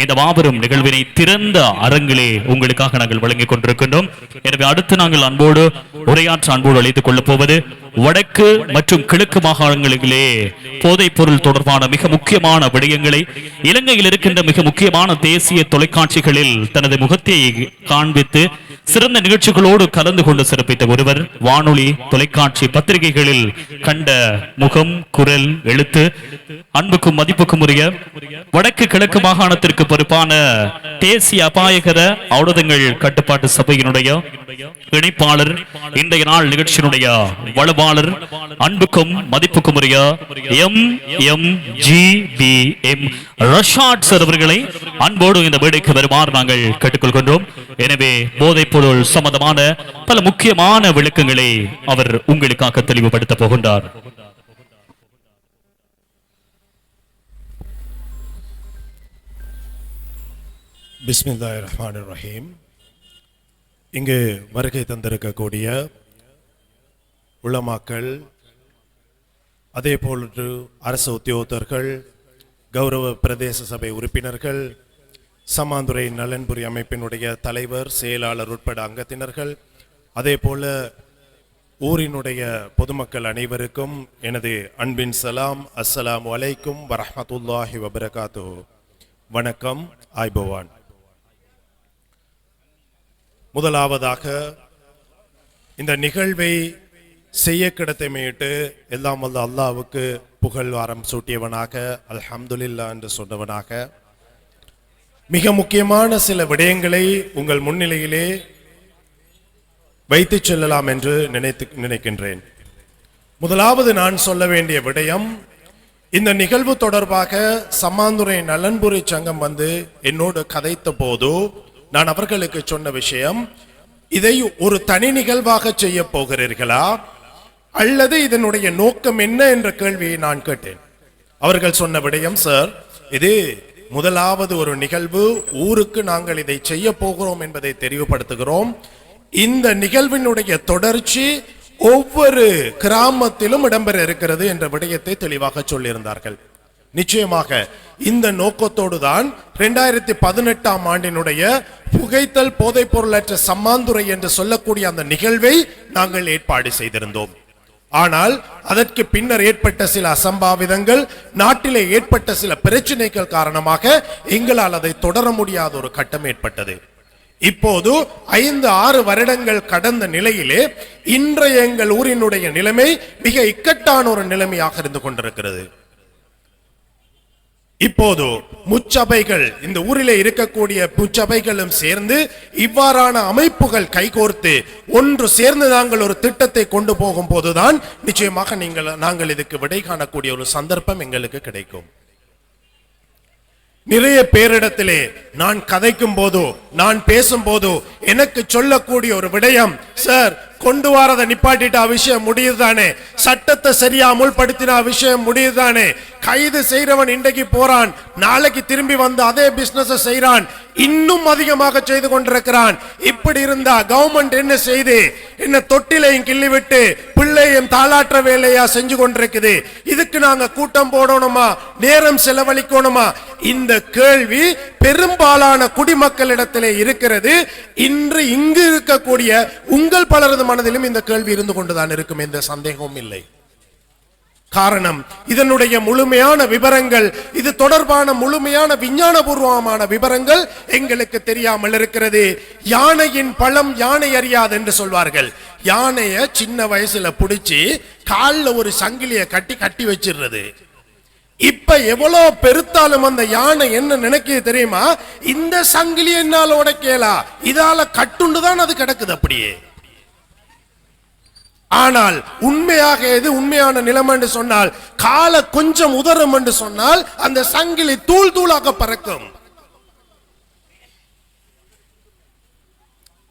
இந்த மாபெரும் நிகழ்வினை திறந்த அரங்கிலே உங்களுக்காக நாங்கள் வழங்கிக் கொண்டிருக்கின்றோம். எனவே அடுத்து நாங்கள் அன்போடு உரையாற்ற அன்போடு அழைத்துக் கொள்ளப் போவது வடக்கு மற்றும் கிழக்கு மாகாணங்களிலே போதைப் பொருள் தொடர்பான மிக முக்கியமான விடயங்களை இலங்கையில் இருக்கின்ற மிக முக்கியமான தேசிய தொலைக்காட்சிகளில் தனது முகத்தை காண்பித்து சிறந்த நிகழ்ச்சிகளோடு கலந்து கொண்டு சிறப்பித்த ஒருவர், வானொலி தொலைக்காட்சி பத்திரிகைகளில் கண்ட முகம் குரல் எழுத்து அன்புக்கும் மதிப்புக்கும் உரிய வடக்கு கிழக்கு மாகாணத்திற்கு பொறுப்பான தேசிய அபாயகர ஊடகங்கள் கட்டுப்பாட்டு சபையினுடைய இணைப்பாளர், இன்றைய நாள் நிகழ்ச்சியினுடைய வலுவாளர், அன்புக்கும் மதிப்புக்கும் உரிய MMGBM ரஷாட் சார் அவர்களை அன்போடு இந்த மேடைக்கு வருமாறு நாங்கள் கேட்டுக்கொள்கின்றோம். எனவே போதைப் பொருள் சம்பந்தமான பல முக்கியமான விளக்கங்களை அவர் உங்களுக்காக தெளிவுபடுத்த போகின்றார். பிஸ்மில்லாஹிர் ரஹ்மானிர் ரஹீம். இங்கு வருகை தந்திருக்கக்கூடிய உலமாக்கள், அதே போன்று அரசு உத்தியோகத்தர்கள், கௌரவ பிரதேச சபை உறுப்பினர்கள், சமாந்துறை நலன்புரி அமைப்பினுடைய தலைவர் செயலாளர் உட்பட அங்கத்தினர்கள், அதே போல ஊரினுடைய பொதுமக்கள் அனைவருக்கும் எனது அன்பின் சலாம். அஸ்ஸலாமு அலைக்கும் வரஹ்மத்துல்லாஹி வபரகாத்துஹு. வணக்கம், ஆய்பவான். முதலாவதாக இந்த நிகழ்வை செய்ய கிடைத்தமையிட்டு எல்லாம் வல்ல அல்லாஹ்வுக்கு புகழ் வாரம் சூட்டியவனாக அல்ஹம்துலில்லாஹ் என்று சொன்னவனாக மிக முக்கியமான சில விடயங்களை உங்கள் முன்னிலையிலே வைத்து செல்லலாம் என்று நினைக்கின்றேன். முதலாவது நான் சொல்ல வேண்டிய விடயம், இந்த நிகழ்வு தொடர்பாக சம்மாந்துறை நலன்புரி சங்கம் வந்து என்னோடு கதைத்த போது நான் அவர்களுக்கு சொன்ன விஷயம், இதை ஒரு தனி நிகழ்வாக செய்ய போகிறீர்களா அல்லது இதனுடைய நோக்கம் என்ன என்ற கேள்வியை நான் கேட்டேன். அவர்கள் சொன்ன விடயம், சார் இது முதலாவது ஒரு நிகழ்வு, ஊருக்கு நாங்கள் இதை செய்ய போகிறோம் என்பதை தெரிவுபடுத்துகிறோம். இந்த நிகழ்வினுடைய தொடர்ச்சி ஒவ்வொரு கிராமத்திலும் இடம்பெற இருக்கிறது என்ற விடயத்தை தெளிவாக சொல்லியிருந்தார்கள். நிச்சயமாக இந்த நோக்கத்தோடு தான் 2018ஆம் ஆண்டினுடைய புகைத்தல் போதைப் பொருளற்ற சம்மாந்துறை என்று சொல்லக்கூடிய அந்த நிகழ்வை நாங்கள் ஏற்பாடு செய்திருந்தோம். ஆனால் அதற்கு பின்னர் ஏற்பட்ட சில அசம்பாவிதங்கள், நாட்டிலே ஏற்பட்ட சில பிரச்சனைகள் காரணமாக எங்களால் அதை தொடர முடியாத ஒரு கட்டம் ஏற்பட்டது. இப்போது 5-6 வருடங்கள் கடந்த நிலையிலே இன்றைய எங்கள் ஊரினுடைய நிலைமை மிக இக்கட்டான ஒரு நிலைமையாக இருந்து கொண்டிருக்கிறது. இப்போது முச்சபைகள், இந்த ஊரிலே இருக்கக்கூடிய முச்சபைகளும் சேர்ந்து இவ்வாறான அமைப்புகள் கைகோர்த்து ஒன்று சேர்ந்து நாங்கள் ஒரு திட்டத்தை கொண்டு போகும் போதுதான் நிச்சயமாக நாங்கள் இதுக்கு விடை காணக்கூடிய ஒரு சந்தர்ப்பம் எங்களுக்கு கிடைக்கும். நிறைய பேரிடத்திலே நான் கதைக்கும் போதோ நான் பேசும் போதோ எனக்கு சொல்லக்கூடிய ஒரு விடயம், சார் கொண்டு வரதை நிப்பாட்டிட்டா விஷயம் முடியுதுதானே, சட்டத்தை சரியா அமுல்படுத்தினா விஷயம் முடியுதுதானே, கைது செய்யறவன் இன்றைக்கு போறான், நாளைக்கு திரும்பி வந்து அதே பிசினஸ் செய்யறான், இன்னும் அதிகமாக செய்து கொண்டிருக்கிறான். இப்படி இருந்தா கவர்மெண்ட் என்ன செய்து என்ன தொட்டிலையும் கிள்ளி விட்டு பிள்ளையும் தாளாற்ற வேலையா செஞ்சு கொண்டிருக்குது. இதுக்கு நாங்க கூட்டம் போடணுமா, நேரம் செலவழிக்கணுமா? இந்த கேள்வி பெரும்பாலான குடிமக்களிடத்திலே இருக்கிறது. இன்று இங்கு இருக்கக்கூடிய உங்கள் பலரது மனதிலும் இந்த கேள்வி இருந்து கொண்டுதான் இருக்கும், எந்த சந்தேகமும் இல்லை. காரணம், இதனுடைய முழுமையான விவரங்கள், இது தொடர்பான முழுமையான விஞ்ஞானபூர்வமான விவரங்கள் எங்களுக்கு தெரியாமல் இருக்கிறது. யானையின் பழம் யானை அறியாது என்று சொல்வார்கள். யானைய சின்ன வயசுல புடிச்சு கால்ல ஒரு சங்கிலிய கட்டி வச்சிடுறது. இப்ப எவ்வளவு பெருத்தாலும் அந்த யானை என்ன நினைக்க தெரியுமா, இந்த சங்கிலி என்னால உடைக்கலா, இதால கட்டுண்டுதான் அது கிடக்குது அப்படியே. ஆனால் உண்மையாக எது உண்மையான நிலைமை என்று சொன்னால், கால கொஞ்சம் உதறும் என்று சொன்னால் அந்த சங்கிலி தூள் தூளாக பறக்கும்.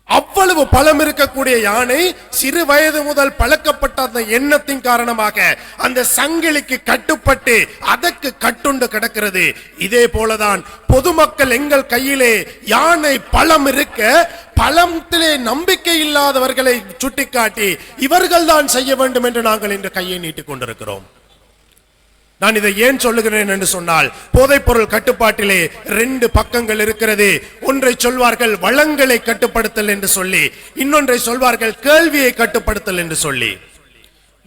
அவ்வளவு பலம் இருக்கக்கூடிய யானை சிறு வயது முதல் பழக்கப்பட்ட அந்த எண்ணத்தின் காரணமாக அந்த சங்கிலிக்கு கட்டுப்பட்டு அதற்கு கட்டுண்டு கிடக்கிறது. இதே போலதான் பொதுமக்கள் எங்கள் கையிலே யானை பலம் இருக்க பலத்திலே நம்பிக்கை இல்லாதவர்களை சுட்டிக்காட்டி இவர்கள் தான் செய்ய வேண்டும் என்று நாங்கள் இன்று கையை நீட்டிக் கொண்டிருக்கிறோம். நான் இதை ஏன் சொல்லுகிறேன் என்று சொன்னால், போதைப் பொருள் கட்டுப்பாட்டிலே 2 பக்கங்கள் இருக்கிறது. ஒன்றை சொல்வார்கள் வளங்களை கட்டுப்படுத்தல் என்று சொல்லி, இன்னொன்றை சொல்வார்கள் கேள்வியை கட்டுப்படுத்தல் என்று சொல்லி.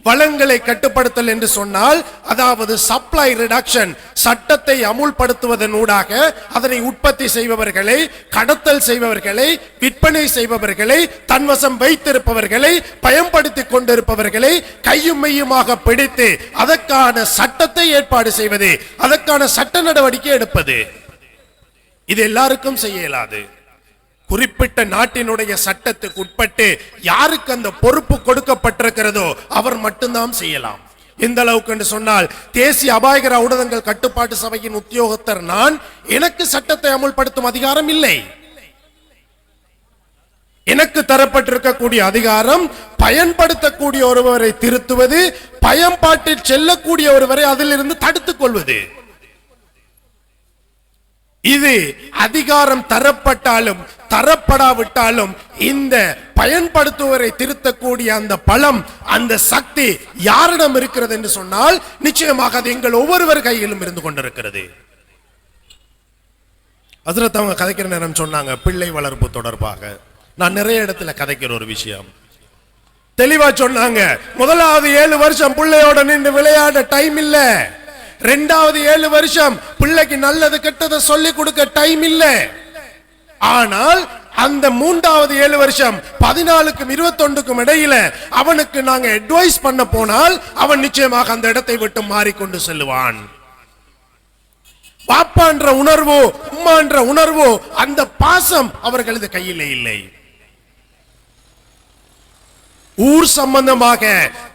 வளங்களை கட்டுப்படுத்தல் என்று சொன்னால், அதாவது சப்ளை ரிடக்ஷன், சட்டத்தை அமுல்படுத்துவதன் ஊடாக அதனை உற்பத்தி செய்பவர்களை, கடத்தல் செய்பவர்களை, விற்பனை செய்பவர்களை, தன்வசம் வைத்திருப்பவர்களை, பயன்படுத்திக் கொண்டிருப்பவர்களை கையும் மெய்யுமாக பிடித்து அதற்கான சட்டத்தை ஏற்பாடு செய்வது, அதற்கான சட்ட நடவடிக்கை எடுப்பது. இது எல்லாருக்கும் செய்ய இயலாது. குறிப்பிட்ட நாட்டினுடைய சட்டத்துக்கு உட்பட்டு யாருக்கு அந்த பொறுப்பு கொடுக்கப்பட்டிருக்கிறதோ அவர் மட்டும்தான் செய்யலாம். எந்த அளவுக்கு என்று சொன்னால், தேசிய அபாயகர ஊடகங்கள் கட்டுப்பாட்டு சபையின் உத்தியோகத்தர் நான், எனக்கு சட்டத்தை அமுல்படுத்தும் அதிகாரம் இல்லை. எனக்கு தரப்பட்டிருக்கக்கூடிய அதிகாரம் பயன்படுத்தக்கூடிய ஒருவரை திருத்துவது, பயன்பாட்டில் செல்லக்கூடிய ஒருவரை அதிலிருந்து தடுத்துக் கொள்வது. இது அதிகாரம் தரப்பட்டாலும் தரப்படாவிட்டாலும் இந்த பயன்படுத்துவரை திருத்தக்கூடிய அந்த பலம், அந்த சக்தி யாரிடம் இருக்கிறது என்று சொன்னால் நிச்சயமாக அது எங்கள் ஒவ்வொருவர் கையிலும் இருந்து கொண்டிருக்கிறது. ஹஜ்ரத் அவங்க கதைக்கிற நேரம் சொன்னாங்க, பிள்ளை வளர்ப்பு தொடர்பாக நான் நிறைய இடத்துல கதைக்கிற ஒரு விஷயம் தெளிவா சொன்னாங்க. முதலாவது 7 வருஷம் பிள்ளையோட நின்று விளையாட டைம் இல்ல. 2வது 7 வருஷம் பிள்ளைக்கு நல்லது கெட்டதை சொல்லி கொடுக்க டைம் இல்ல. ஆனால் அந்த 3வது 7 வருஷம் 14க்கும் 21க்கும் இடையில அவனுக்கு நாங்க அட்வைஸ் பண்ண போனால் அவன் நிச்சயமாக அந்த இடத்தை விட்டு மாறிக்கொண்டு செல்லுவான். பாப்பான்ற உணர்வோ உம்மான்ற உணர்வோ அந்த பாசம் அவர்களது கையிலே இல்லை. ஊர் சம்பந்தமாக,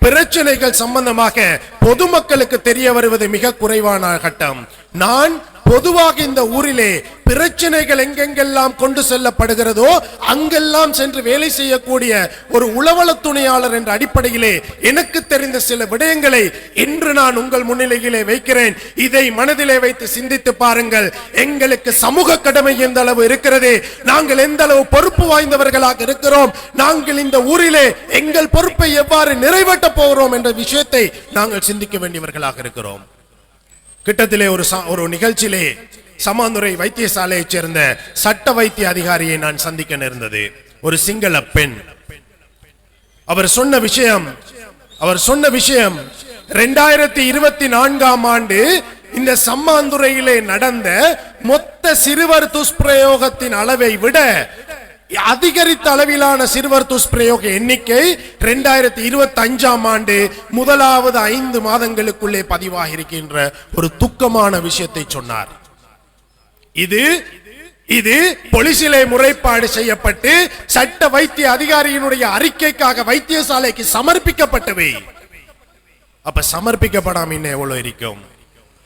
பிரச்சனைகள் சம்பந்தமாக பொதுமக்களுக்கு தெரிய வருவது மிக குறைவான கட்டம். நான் பொதுவாக இந்த ஊரிலே பிரச்சனைகள் எங்கெங்கெல்லாம் கொண்டு செல்லப்படுகிறதோ அங்கெல்லாம் சென்று வேலை செய்யக்கூடிய ஒரு உளவள துணையாளர் என்ற அடிப்படையிலே எனக்கு தெரிந்த சில விடயங்களை இன்று நான் உங்கள் முன்னிலையிலே வைக்கிறேன். இதை மனதிலே வைத்து சிந்தித்து பாருங்கள். எங்களுக்கு சமூக கடமை எந்த அளவு இருக்கிறது, நாங்கள் எந்த அளவு பொறுப்பு வாய்ந்தவர்களாக இருக்கிறோம், நாங்கள் இந்த ஊரிலே எங்கள் பொறுப்பை எவ்வாறு நிறைவேற்ற போகிறோம் என்ற விஷயத்தை நாங்கள் சிந்திக்க வேண்டியவர்களாக இருக்கிறோம். கிட்டத்திலே ஒரு நிகழ்ச்சியிலே சமாந்துறை வைத்தியசாலையைச் சேர்ந்த சட்ட வைத்திய அதிகாரியை நான் சந்திக்க நேர்ந்தது. ஒரு சிங்கள பெண். அவர் சொன்ன விஷயம், அவர் சொன்ன விஷயம் 2024ஆம் ஆண்டு இந்த சம்மாந்துறையிலே நடந்த மொத்த சிறுவர் துஷ்பிரயோகத்தின் அளவை விட அதிகரித்த அளவிலான சிறுவர் துஷ்பிரயோக எண்ணிக்கை 2025ஆம் ஆண்டு முதலாவது 5 மாதங்களுக்குள்ளே பதிவாகி இருக்கின்ற ஒரு துக்கமான விஷயத்தை சொன்னார். இது போலீசிலே முறைப்பாடு செய்யப்பட்டு சட்ட வைத்திய அதிகாரியினுடைய அறிக்கைக்காக வைத்தியசாலைக்கு சமர்ப்பிக்கப்பட்டவை. அப்ப சமர்ப்பிக்கப்படாம இன்னும் எவ்வளவு இருக்கும்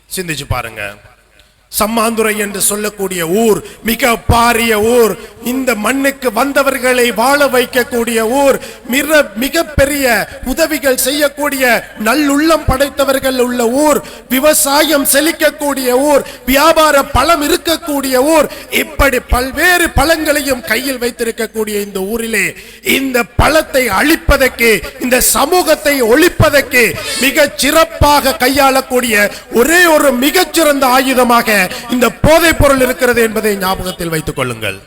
சிந்திச்சு பாருங்க. சம்மாந்துறை என்று சொல்லக்கூடிய ஊர் மிக பாரிய ஊர், இந்த மண்ணுக்கு வந்தவர்களை வாழ வைக்கக்கூடிய ஊர், மிக பெரிய உதவிகள் செய்யக்கூடிய நல்லுள்ளம் படைத்தவர்கள் உள்ள ஊர், விவசாயம் செழிக்கக்கூடிய ஊர், வியாபார பலம் இருக்கக்கூடிய ஊர், இப்படி பல்வேறு பழங்களையும் கையில் வைத்திருக்கக்கூடிய இந்த ஊரிலே இந்த பழத்தை அழிப்பதற்கு, இந்த சமூகத்தை ஒழிப்பதற்கு மிக சிறப்பாக கையாளக்கூடிய ஒரே ஒரு மிகச்சிறந்த ஆயுதமாக இந்த போதைப் பொருள் இருக்கிறது என்பதை ஞாபகத்தில் வைத்துக் கொள்ளுங்கள்.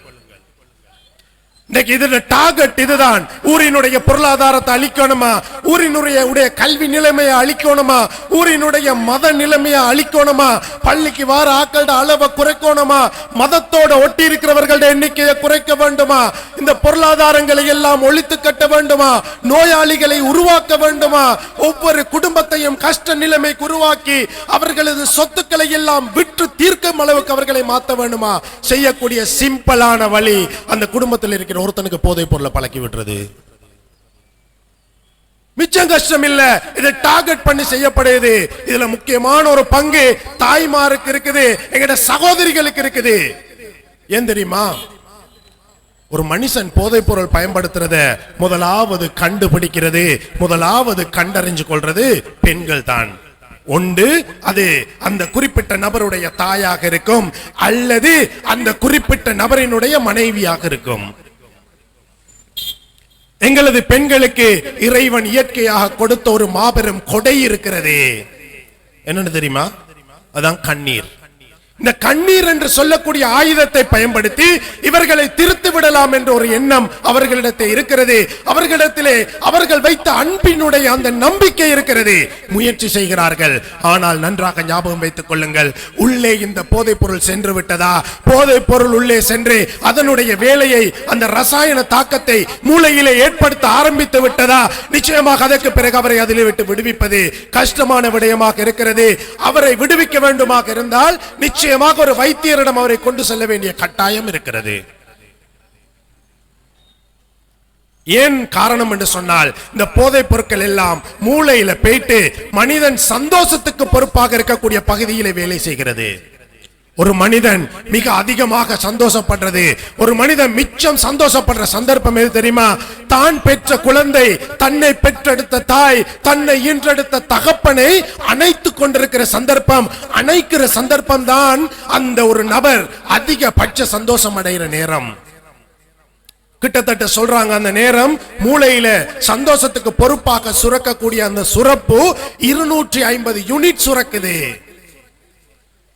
டார்கெட் இதுதான். ஊரினுடைய பொருளாதாரத்தை அழிக்கணுமா, ஊரினுடைய கல்வி நிலைமையை அழிக்கணுமா, ஊரினுடைய மத நிலைமையை அழிக்கணுமா, பள்ளிக்கு வார ஆக்களோட அளவை குறைக்கணுமா, மதத்தோட ஒட்டி இருக்கிறவர்களுடைய எண்ணிக்கையை குறைக்க வேண்டுமா, இந்த பொருளாதாரங்களை எல்லாம் ஒழித்து கட்ட வேண்டுமா, நோயாளிகளை உருவாக்க வேண்டுமா, ஒவ்வொரு குடும்பத்தையும் கஷ்ட நிலைமைக்கு உருவாக்கி அவர்களது சொத்துக்களை எல்லாம் விற்று தீர்க்கும் அளவுக்கு அவர்களை மாற்ற வேண்டுமா? செய்யக்கூடிய சிம்பிளான வழி அந்த குடும்பத்தில் இருக்கிற ஒருத்தனுக்கு போதைப் பொருளை பழக்கி விட்டுறது. மிச்சம் கஷ்டம் இல்ல, இது டார்கெட் பண்ணி செய்யப்படுது. இதுல முக்கியமான ஒரு பங்கு தாய்மாருக்கு இருக்குது, எங்கட சகோதரிகளுக்கு இருக்குது. ஏன் தெரியுமா? ஒரு மனுஷன் போதைப் பொருள் பயன்படுத்துறத முதலாவது கண்டுபிடிக்கிறது, முதலாவது கண்டறிஞ்சு கொள்றது பெண்கள் தான். ஒன்று அது அந்த குறிப்பிட்ட நபருடைய தாயாக இருக்கும், அல்லது அந்த குறிப்பிட்ட நபரினுடைய மனைவியாக இருக்கும். எங்களது பெண்களுக்கு இறைவன் இயற்கையாக கொடுத்த ஒரு மாபெரும் கொடை இருக்கிறது. என்னன்னு தெரியுமா? அதான் கண்ணீர். இந்த கண்ணீர் என்று சொல்லக்கூடிய ஆயுதத்தை பயன்படுத்தி இவர்களை திருத்தி விடலாம் என்ற ஒரு எண்ணம் அவர்களிடத்தில் இருக்கிறது. அவர்களிடத்திலே அவர்கள் வைத்த அன்பினுடைய அந்த நம்பிக்கை இருக்கிறது. முயற்சி செய்கிறார்கள். ஆனால் நன்றாக ஞாபகம் வைத்துக் கொள்ளுங்கள், உள்ளே இந்த போதைப் பொருள் சென்று விட்டதா, போதைப் பொருள் உள்ளே சென்று அதனுடைய வேலையை, அந்த ரசாயன தாக்கத்தை மூளையிலே ஏற்படுத்த ஆரம்பித்து விட்டதா, நிச்சயமாக அதற்கு பிறகு அவரை அதிலே விட்டு விடுவிப்பது கஷ்டமான விடயமாக இருக்கிறது. அவரை விடுவிக்க வேண்டுமாக இருந்தால் நிச்சயமாக ஒரு வைத்தியரிடம் அவரை கொண்டு செல்ல வேண்டிய கட்டாயம் இருக்கிறது. ஏன் காரணம் என்று சொன்னால், இந்த போதைப் பொருட்கள் எல்லாம் மூளையில போயிட்டு மனிதன் சந்தோஷத்துக்கு பொறுப்பாக இருக்கக்கூடிய பகுதியிலே வேலை செய்கிறது. ஒரு மனிதன் மிக அதிகமாக சந்தோஷப்படுறது, ஒரு மனிதன் மிச்சம் சந்தோஷப்படுற சந்தர்ப்பம் எது தெரியுமா? தான் பெற்ற குழந்தை, தன்னை பெற்றெடுத்த தாய், தன்னை ஈன்றெடுத்த தகப்பனை அணைத்துக் கொண்டிருக்கிற சந்தர்ப்பம், அணைக்கிற சந்தர்ப்பம் தான் அந்த ஒரு நபர் அதிகபட்ச சந்தோஷம் அடைகிற நேரம். கிட்டத்தட்ட சொல்றாங்க, அந்த நேரம் மூளையில சந்தோஷத்துக்கு பொறுப்பாக சுரக்கக்கூடிய அந்த சுரப்பு 250 யூனிட் சுரக்குது.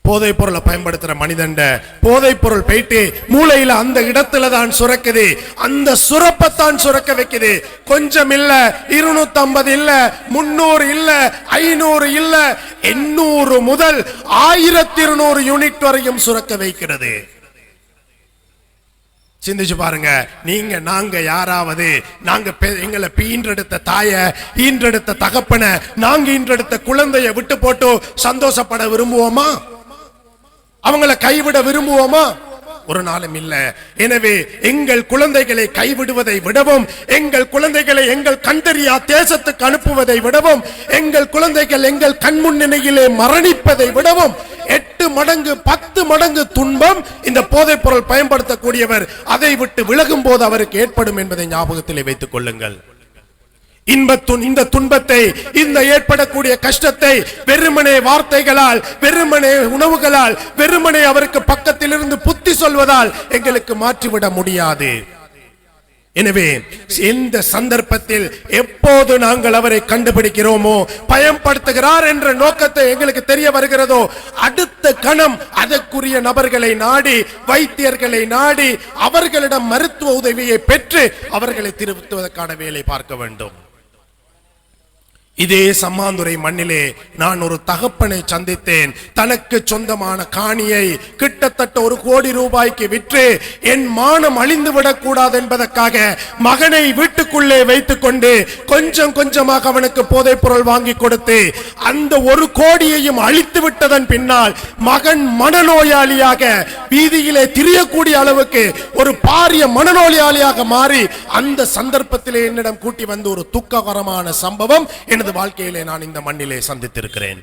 போதைப் பொருளை பயன்படுத்துற மனிதன் போதைப் பொருள் போயிட்டு மூளையில அந்த இடத்துல தான் சுரக்குது. அந்த சுரப்பத்தான் சுரக்க வைக்குது. கொஞ்சம் இல்ல, 250 இல்ல, 300 இல்ல, 500 இல்ல, 800 முதல் 1200 யூனிட் வரையும் சுரக்க வைக்கிறது. சிந்திச்சு பாருங்க. நீங்க நாங்க யாராவது எங்களை ஈன்றெடுத்த தாய, ஈன்றெடுத்த தகப்பன, நாங்க ஈன்றெடுத்த குழந்தைய விட்டு போட்டு சந்தோஷப்பட விரும்புவோமா? அவங்களை கைவிட விரும்புவோமா? ஒரு நாளும் இல்ல. எனவே எங்கள் குழந்தைகளை கைவிடுவதை விடவும், எங்கள் குழந்தைகளை எங்கள் கண்டறியா தேசத்துக்கு அனுப்புவதை விடவும், எங்கள் குழந்தைகள் எங்கள் கண்முன்னிலையிலே மரணிப்பதை விடவும் 8 மடங்கு 10 மடங்கு துன்பம் இந்த போதைப் பொருள் பயன்படுத்தக்கூடியவர் அதை விட்டு விலகும் போது அவருக்கு ஏற்படும் என்பதை ஞாபகத்திலே வைத்துக் கொள்ளுங்கள். இந்த துன்பத்தை, இந்த ஏற்படக்கூடிய கஷ்டத்தை வெறுமனே வார்த்தைகளால், வெறுமனே உணவுகளால், வெறுமனே அவருக்கு பக்கத்தில் இருந்து புத்தி சொல்வதால் எங்களுக்கு மாற்றிவிட முடியாது. எனவே இந்த சந்தர்ப்பத்தில் எப்போது நாங்கள் அவரை கண்டுபிடிக்கிறோமோ, பயன்படுத்துகிறார் என்ற நோக்கத்தை எங்களுக்கு தெரிய வருகிறதோ, அடுத்த கணம் அதற்குரிய நபர்களை நாடி, வைத்தியர்களை நாடி, அவர்களிடம் மருத்துவ உதவியை பெற்று அவர்களை திருத்துவதற்கான வேலை பார்க்க வேண்டும். இதே சம்மாந்துறை மண்ணிலே நான் ஒரு தகப்பனை சந்தித்தேன். தனக்கு சொந்தமான காணியை கிட்டத்தட்ட 1 கோடி ரூபாய்க்கு விற்று என் மானம் அழிந்துவிடக் கூடாது என்பதற்காக மகனை வீட்டுக்குள்ளே வைத்துக் கொண்டு கொஞ்சம் கொஞ்சமாக அவனுக்கு போதைப் பொருள் வாங்கி கொடுத்து அந்த 1 கோடியையும் அழித்து விட்டதன் பின்னால் மகன் மனநோயாளியாக வீதியிலே திரியக்கூடிய அளவுக்கு ஒரு பாரிய மனநோயாளியாக மாறி அந்த சந்தர்ப்பத்திலே என்னிடம் கூட்டி வந்து ஒரு துக்ககரமான சம்பவம் எனது வாழ்க்கையிலே நான் இந்த மண்ணிலே சந்தித்திருக்கிறேன்.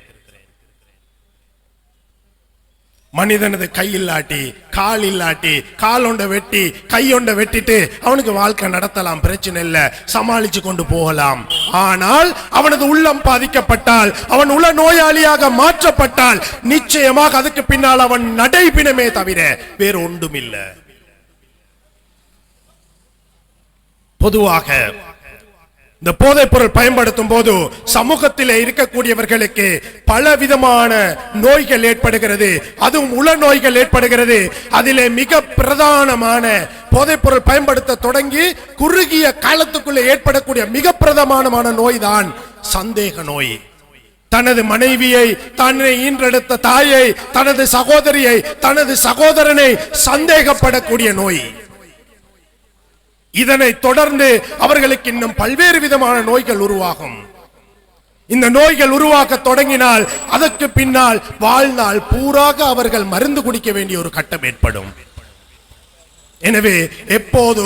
மனிதனது கை இல்லாட்டி கால் இல்லாட்டி கால் ஒண்ட வெட்டி கை ஒண்ட வெட்டிட்டு அவனுக்கு வாழ்க்கை நடத்தலாம், பிரச்சனை இல்ல, சமாளிச்சு கொண்டு போகலாம். ஆனால் அவனது உள்ளம் பாதிக்கப்பட்டால், அவன் உள்ள நோயாளியாக மாற்றப்பட்டால் நிச்சயமாக அதுக்கு பின்னால் அவன் நடைபிணமே தவிர வேறு ஒன்றும் இல்லை. பொதுவாக இந்த போதைப் பொருள் பயன்படுத்தும் போது சமூகத்தில் இருக்கக்கூடியவர்களுக்கு பல விதமான நோய்கள் ஏற்படுகிறது, அதுவும் உள நோய்கள் ஏற்படுகிறது. அதிலே மிக பிரதானமான போதைப் பொருள் பயன்படுத்த தொடங்கி குறுகிய காலத்துக்குள்ளே ஏற்படக்கூடிய மிக பிரதானமான நோய் தான் சந்தேக நோய். தனது மனைவியை, தன்னை ஈன்றெடுத்த தாயை, தனது சகோதரியை, தனது சகோதரனை சந்தேகப்படக்கூடிய நோய். இதனை தொடர்ந்து அவர்களுக்கு இன்னும் பல்வேறு விதமான நோய்கள் உருவாகும். இந்த நோய்கள் உருவாக்க தொடங்கினால் அதற்கு பின்னால் வாழ்நாள் பூராக அவர்கள் மருந்து குடிக்க வேண்டிய ஒரு கட்டம் ஏற்படும். எனவே எப்போது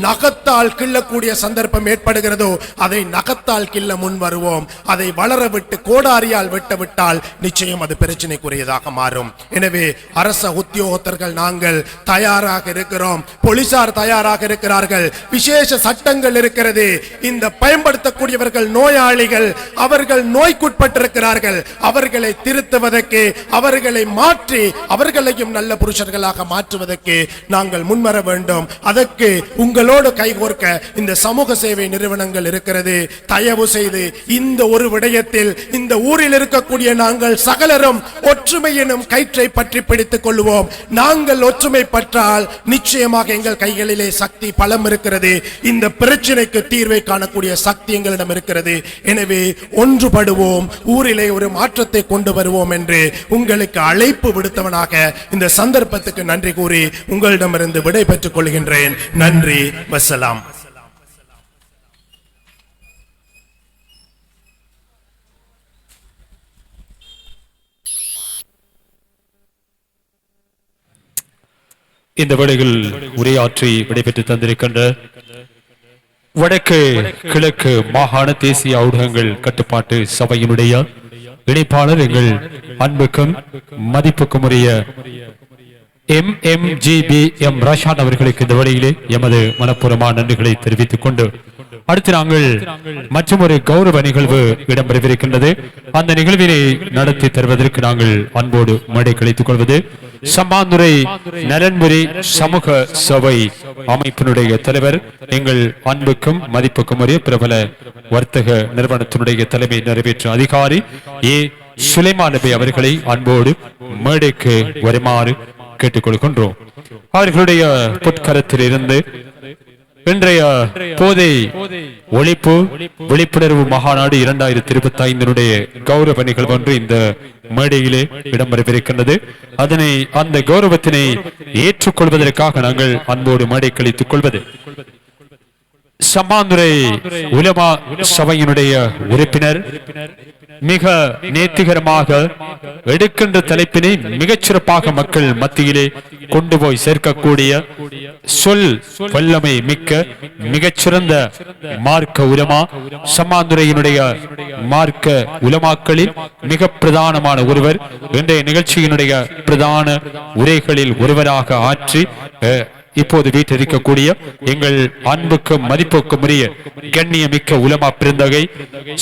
நகத்தால் கிள்ளக்கூடிய சந்தர்ப்பம் ஏற்படுகிறதோ அதை நகத்தால் கிள்ள முன் வருவோம். அதை வளர விட்டு கோடாரியால் வெட்டவிட்டால் நிச்சயம் அது பிரச்சனைக்குரியதாக மாறும். எனவே அரச உத்தியோகத்தர்கள் நாங்கள் தயாராக இருக்கிறோம், போலீசார் தயாராக இருக்கிறார்கள், விசேஷ சட்டங்கள் இருக்கிறது. இந்த பயன்படுத்தக்கூடியவர்கள் நோயாளிகள், அவர்கள் நோய்க்குட்பட்டிருக்கிறார்கள். அவர்களை திருத்துவதற்கு, அவர்களை மாற்றி அவர்களையும் நல்ல புருஷர்களாக மாற்றுவதற்கு நாங்கள் முன்வர வேண்டும். அதற்கு உங்களோடு கைகோர்க்க இந்த சமூக சேவை நிறுவனங்கள் இருக்கிறது. தயவு செய்து இந்த ஒரு விடயத்தில் இந்த ஊரில் இருக்கக்கூடிய நாங்கள் சகலரும் ஒற்றுமை எனும் கயிற்றை பற்றி பிடித்துக் கொள்வோம். நாங்கள் ஒற்றுமை பற்றால் நிச்சயமாக எங்கள் கைகளிலே சக்தி பலம் இருக்கிறது. இந்த பிரச்சனைக்கு தீர்வை காணக்கூடிய சக்தி எங்களிடம் இருக்கிறது. எனவே ஒன்றுபடுவோம், ஊரிலே ஒரு மாற்றத்தை கொண்டு வருவோம் என்று உங்களுக்கு அழைப்பு விடுத்தவனாக இந்த சந்தர்ப்பத்துக்கு நன்றி கூறி உங்களிடமிருந்து விடை பெற்றுக் கொள்கின்றேன். நன்றி, வசலாம். இந்த வேளையில் உரையாற்றி விடைபெற்று தந்திருக்கின்ற வடக்கு கிழக்கு மாகாண தேசிய ஊடகங்கள் கட்டுப்பாட்டு சபையினுடைய இணைப்பாளர் எங்கள் அன்புக்கும் மதிப்புக்கும் உரிய MMGBM ரஷாத் அவர்களுக்கு இந்த வழியிலே எமது மனப்பூர்வமான நன்றிகளை தெரிவித்துக் கொண்டு அடுத்து நாங்கள் மற்றொரு கௌரவ நிகழ்வு இடம்பெறவிருக்கின்றது. அந்த நிகழ்வினை நடத்தி தருவதற்கு நாங்கள் அன்போடு மேடை கழித்துக் கொள்வது சம்மாந்துறை நலன்புரி சமூக சபை அமைப்பினுடைய தலைவர், எங்கள் அன்புக்கும் மதிப்புக்கும் உரிய பிரபல வர்த்தக நிறுவனத்தினுடைய தலைமை நிறைவேற்ற அதிகாரி ஏ சுலைமான் நபி அவர்களை அன்போடு மேடைக்கு வருமாறு கேட்டுக்கொள்கின்றோம். அவர்களுடைய பொற்கரத்தில் இருந்து இன்றைய போதை ஒழிப்பு விழிப்புணர்வு மகாநாடு 2025 கௌரவ நிகழ்வு ஒன்று இந்த மேடையிலே இடம்பெறவிருக்கின்றது. அதனை அந்த கௌரவத்தினை ஏற்றுக்கொள்வதற்காக நாங்கள் அன்போடு மேடை கழித்துக் கொள்வது சம்மாந்துறை உலமா சபையினுடைய உறுப்பினர், மிக நேர்த்திகரமாக எடுக்கின்ற தலைப்பினை மிகச்சிறப்பாக மக்கள் மத்தியிலே கொண்டு போய் சேர்க்கக்கூடிய சொல் வல்லமை மிக்க மிகச்சிறந்த மார்க்க உலமா, சம்மாந்துறையினுடைய மார்க்க உலமாக்களில் மிக பிரதானமான ஒருவர், இன்றைய நிகழ்ச்சியினுடைய பிரதான உரைகளில் ஒருவராக ஆற்றி இப்போது வீட்டிருக்கக்கூடிய எங்கள் அன்புக்கும் மதிப்புக்கும் உரிய கண்ணியமிக்க உலமா பிறந்தகை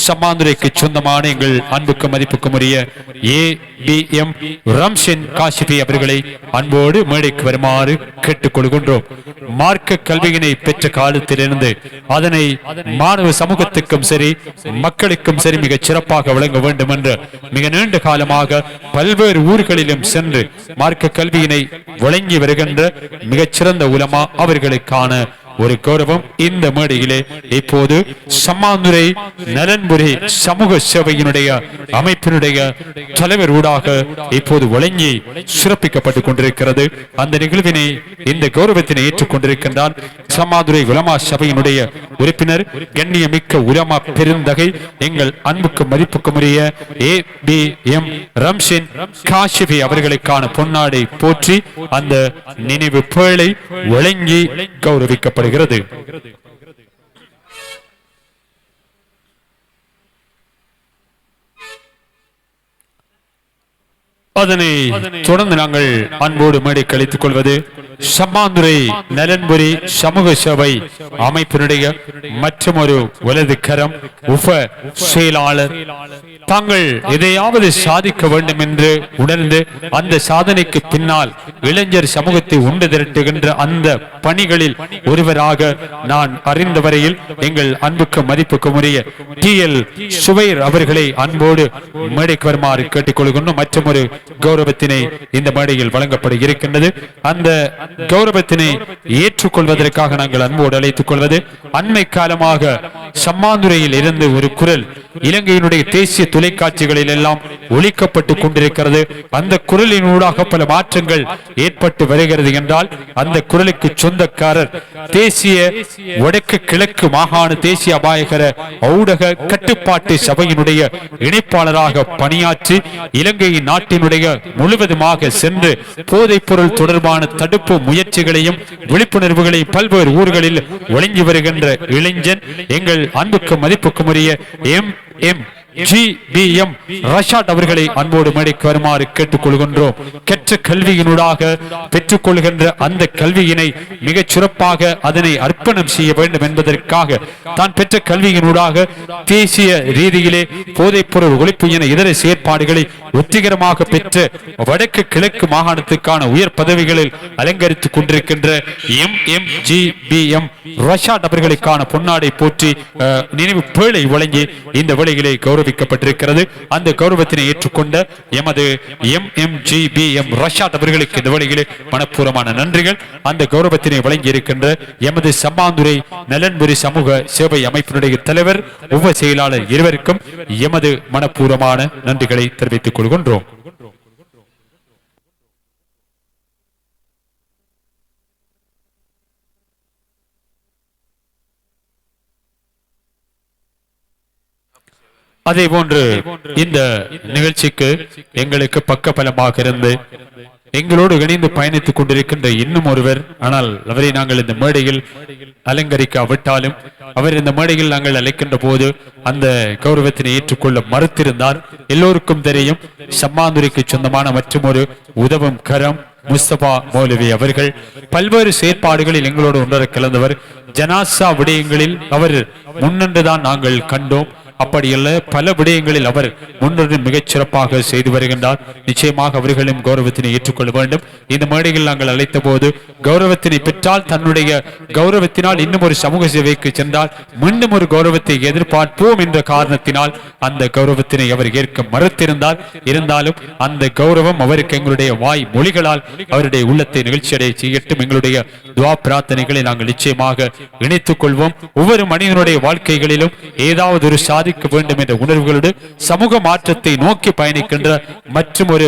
சம்மாந்துரைக்கு சொந்தமான எங்கள் அன்புக்கும் மதிப்புக்கும் உரிய ABM ரம்ஷன் காஷிபி அவர்களை அன்போடு மேடைக்கு வருமாறு கேட்டுக்கொள்கின்றோம். மார்க்க கல்வியினை பெற்ற காலத்திலிருந்து அதனை மாணவ சமூகத்துக்கும் சரி மக்களுக்கும் சரி மிக சிறப்பாக வழங்க வேண்டும் என்று மிக நீண்ட காலமாக பல்வேறு ஊர்களிலும் சென்று மார்க்க கல்வியினை வழங்கி வருகின்ற மிகச்சிறந்த உலமா அவர்களுக்கான ஒரு கௌரவம் இந்த மேடையிலே இப்போது சம்மாந்துறை நலன்புரி சமூக சேவையினுடைய அமைப்பினுடைய தலைவர் ஊடாக இப்போது வழங்கி சிறப்பிக்கப்பட்டுக் கொண்டிருக்கிறது. அந்த நிகழ்வினை இந்த கௌரவத்தினை ஏற்றுக்கொண்டிருக்கின்றார் சம்மாந்துறை உலமா சபையினுடைய உறுப்பினர் கண்ணியமிக்க உலமா பெருந்தகை எங்கள் அன்புக்கு மதிப்புக்கும் உரிய ABM ரம்ஷின் காஷிபி அவர்களுக்கான பொன்னாடை போற்றி அந்த நினைவு பேழை வழங்கி கௌரவிக்கப்படுகிறது. அதனை தொடர்ந்து நாங்கள் அன்போடு மேடை கழித்துக் கொள்வது சம்மாந்துறை நலன்புரி சமூக சேவை அமைப்பினுடைய மற்றும் ஒரு வலது கரம் உப செயலாளர் தாங்கள் எதையாவது சாதிக்க வேண்டும் என்று உணர்ந்து அந்த சாதனைக்கு பின்னால் இளைஞர் சமூகத்தை உண்டு திரட்டுகின்ற அந்த பணிகளில் ஒருவராக நான் அறிந்த வரையில் எங்கள் அன்புக்கு மதிப்புக்கு உரிய TL சுவைர் அவர்களை அன்போடு மேடைக்கு வருமாறு கேட்டுக்கொள்கின்றோம். மற்றும் ஒரு கௌரவத்தினை இந்த மேடையில் வழங்கப்பட இருக்கின்றது. அந்த கௌரவத்தினை ஏற்றுக்கொள்வதற்காக நாங்கள் அன்போடு அழைத்துக் கொள்வது அண்மை காலமாக சம்மாந்துறையில் இருந்து ஒரு குரல் இலங்கையினுடைய தேசிய தொலைக்காட்சிகளில் எல்லாம் ஒலிக்கப்பட்டுக் கொண்டிருக்கிறது. அந்த குரலினூடாக பல மாற்றங்கள் ஏற்பட்டு வருகிறது என்றால் அந்த குரலுக்கு சொந்தக்காரர் தேசிய வடக்கு கிழக்கு மாகாண தேசிய அபாயகர ஊடக கட்டுப்பாட்டு சபையினுடைய இணைப்பாளராக பணியாற்றி இலங்கையின் நாட்டினுடைய முழுவதுமாக சென்று போதைப் பொருள் தொடர்பான தடுப்பு முயற்சிகளையும் விழிப்புணர்வுகளையும் பல்வேறு ஊர்களில் வழங்கி வருகின்ற இளைஞன் எங்கள் அன்புக்கு மதிப்புக்கும் உரிய MGBM ரஷாட் அவர்களை அன்போடு மேடைக்கு வருமாறு கேட்டுக் கொள்கின்றோம். கற்ற கல்வியினூடாக பெற்றுக் கொள்கின்ற அந்த கல்வியினை மிகச் சிறப்பாக அதனை அர்ப்பணம் செய்ய வேண்டும் என்பதற்காக தான் பெற்ற கல்வியினூடாக தேசிய ரீதியிலே போதைப் பொருள் ஒழிப்பு என இதர செயற்பாடுகளை வெற்றிகரமாக பெற்று வடக்கு கிழக்கு மாகாணத்துக்கான உயர் பதவிகளில் அலங்கரித்துக் கொண்டிருக்கின்ற MGBM ரஷாட் அவர்களுக்கான பொன்னாடை போற்றி நினைவு பேழை வழங்கி இந்த வேளையிலே கௌரவிக்கப்பட்டிருக்கிறது. அந்த கௌரவத்தினை ஏற்றுக்கொண்ட எமது MGBM ரஷாட் அவர்களுக்கு இந்த வேளையிலே மனப்பூர்வமான நன்றிகள். அந்த கௌரவத்தினை வழங்கி இருக்கின்ற எமது சம்மாந்துறை நலன்புரி சமூக சேவை அமைப்பினுடைய தலைவர் உப செயலாளர் இருவருக்கும் எமது மனப்பூர்வமான நன்றிகளை தெரிவித்துக் கொள்கின்றோம். அதே போன்று இந்த நிகழ்ச்சிக்கு எங்களுக்கு பக்கபலமாக இருந்து எங்களோடு இணைந்து பயணித்துக் கொண்டிருக்கின்ற இன்னும் ஒருவர், ஆனால் அவரை நாங்கள் இந்த மேடையில் அலங்கரிக்காவிட்டாலும் அவர் இந்த மேடையில் நாங்கள் அழைக்கின்ற போது அந்த கௌரவத்தினை ஏற்றுக்கொள்ள மறுத்திருந்தார். எல்லோருக்கும் தெரியும் சம்மாந்துரைக்கு சொந்தமான மற்றும் ஒரு உதவும் கரம் முஸ்தபா மௌலவி அவர்கள் பல்வேறு செயற்பாடுகளில் எங்களோடு ஒன்றரை கலந்தவர். ஜனாசா விடயங்களில் அவர் முன்னின்றுதான் நாங்கள் கண்டோம். அப்படியல்ல, பல விடயங்களில் அவர் முன்னின்று மிகச் சிறப்பாக செய்து வருகின்றார். நிச்சயமாக அவர்களும் கௌரவத்தினை ஏற்றுக்கொள்ள வேண்டும். இந்த மேடையில் நாங்கள் அழைத்த போது கௌரவத்தினை பெற்றால் தன்னுடைய கௌரவத்தினால் இன்னும் ஒரு சமூக சேவைக்கு சென்றால் மீண்டும் ஒரு கௌரவத்தை எதிர்பார்ப்போம் என்ற காரணத்தினால் அந்த கௌரவத்தினை அவர் ஏற்க மறுத்திருந்தார். இருந்தாலும் அந்த கௌரவம் அவருக்கு எங்களுடைய வாய் மொழிகளால் அவருடைய உள்ளத்தை நிகழ்ச்சியடைய செய்யட்டும். எங்களுடைய துவா பிரார்த்தனைகளை நாங்கள் நிச்சயமாக இணைத்துக் கொள்வோம். ஒவ்வொரு மனிதனுடைய வாழ்க்கைகளிலும் ஏதாவது ஒரு சாதிக்க வேண்டும் என்ற உணர்வுகளோடு சமூக மாற்றத்தை நோக்கி பயணிக்கின்ற மற்றும் ஒரு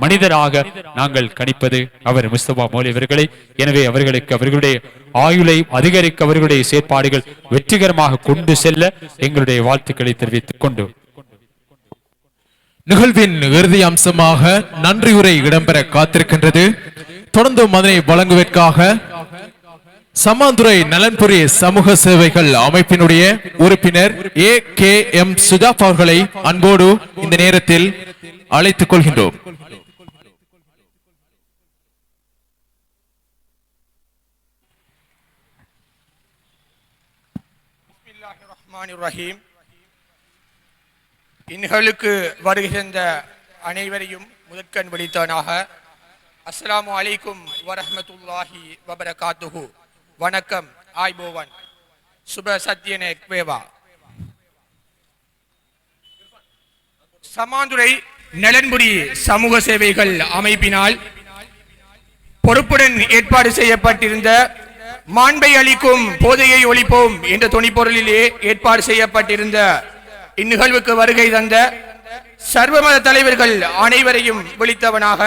மனிதராக நாங்கள் கணிப்பது அவர் முஸ்தபா மௌலவி அவர்களை. எனவே அவர்களுக்கு அவர்களுடைய ஆயுளை அதிகரிக்க அவர்களுடைய செயற்பாடுகள் வெற்றிகரமாக கொண்டு செல்ல எங்களுடைய வாழ்த்துக்களை தெரிவித்துக் கொண்டு நிகழ்வின் இறுதி அம்சமாக நன்றியுரை இடம்பெற காத்திருக்கின்றது. தொடர்ந்து அதனை வழங்குவதற்காக சம்மாந்துறை நலன்புரி சமூக சேவைகள் அமைப்பினுடைய உறுப்பினர் AKM சுஜாப் அவர்களை அன்போடு இந்த நேரத்தில் அழைத்துக் கொள்கின்றோம். இந்நிகழ்வுக்கு வருகின்ற அனைவரையும் முதற்கண் வலித்தவனாக அஸ்ஸலாமு அலைக்கும் வரஹ்மத்துல்லாஹி வபரகாத்துஹு. வணக்கம், ஆய்போவன் சுப சத்யனே வேவா. சம்மாந்துறை நலன்புரி சமூக சேவைகள் அமைப்பினால் பொறுப்புடன் ஏற்பாடு செய்யப்பட்டிருந்த மாண்பை அளிக்கும் போதையை ஒழிப்போம் என்ற துணிப்பொருளிலே ஏற்பாடு செய்யப்பட்டிருந்த இந்நிகழ்வுக்கு வருகை தந்த சர்வமத தலைவர்கள் அனைவரையும் விழித்தவனாக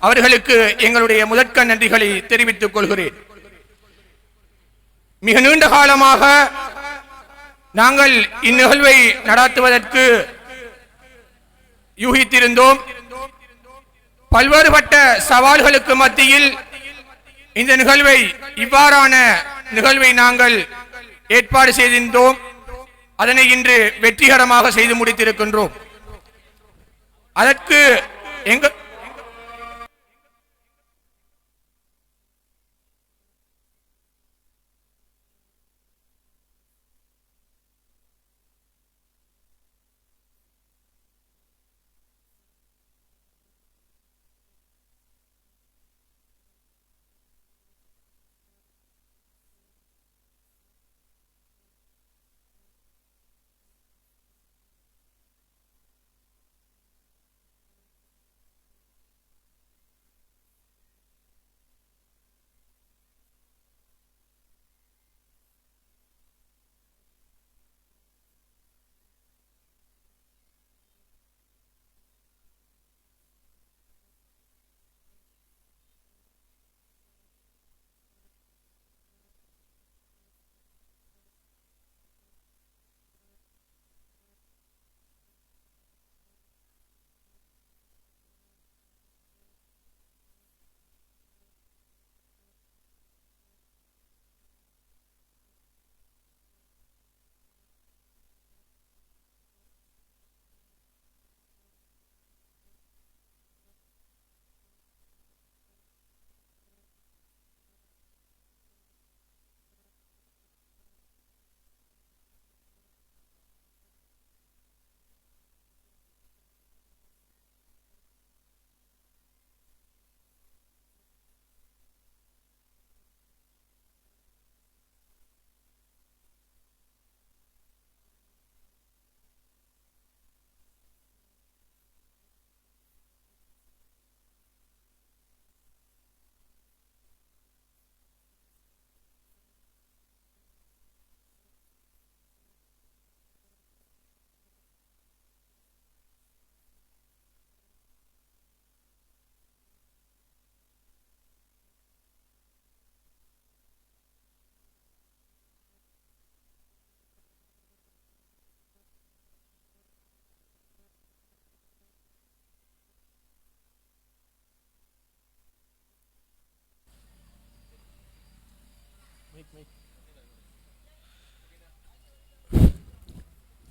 அவர்களுக்கு எங்களுடைய முதற்க நன்றிகளை தெரிவித்துக் கொள்கிறேன். மிக நீண்ட காலமாக நாங்கள் இந்நிகழ்வை நடாத்துவதற்கு யூகித்திருந்தோம். பல்வேறுபட்ட சவால்களுக்கு மத்தியில் இந்த நிகழ்வை இவ்வாறான நிகழ்வை நாங்கள் ஏற்பாடு செய்திருந்தோம். அதனை இன்று வெற்றிகரமாக செய்து முடித்திருக்கின்றோம். அதற்கு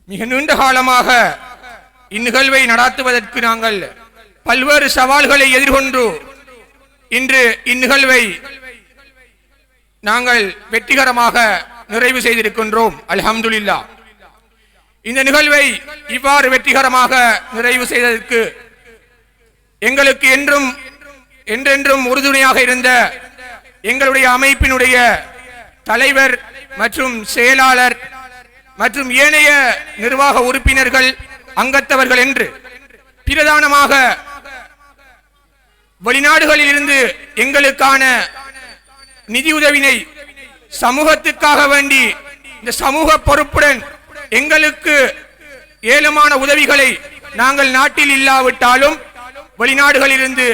மிக நீண்ட காலமாக இந்நிகழ்வை நடாத்துவதற்கு நாங்கள் பல்வேறு சவால்களை எதிர்கொண்டு இன்று இந்நிகழ்வை நாங்கள் வெற்றிகரமாக நிறைவு செய்திருக்கின்றோம். அல்ஹம்துலில்லாஹ். இந்த நிகழ்வை இவ்வாறு வெற்றிகரமாக நிறைவு செய்ததற்கு எங்களுக்கு என்றென்றும் உறுதுணையாக இருந்த எங்களுடைய அமைப்பினுடைய தலைவர் மற்றும் செயலாளர் மற்றும் ஏனைய நிர்வாக உறுப்பினர்கள் அங்கத்தவர்கள் என்று பிரதானமாக வெளிநாடுகளில் இருந்து எங்களுக்கான நிதியுதவினை சமூகத்துக்காக வேண்டி இந்த சமூக பொறுப்புடன் எங்களுக்கு ஏழுமான உதவிகளை நாங்கள் நாட்டில் இல்லாவிட்டாலும் வெளிநாடுகளில் இருந்து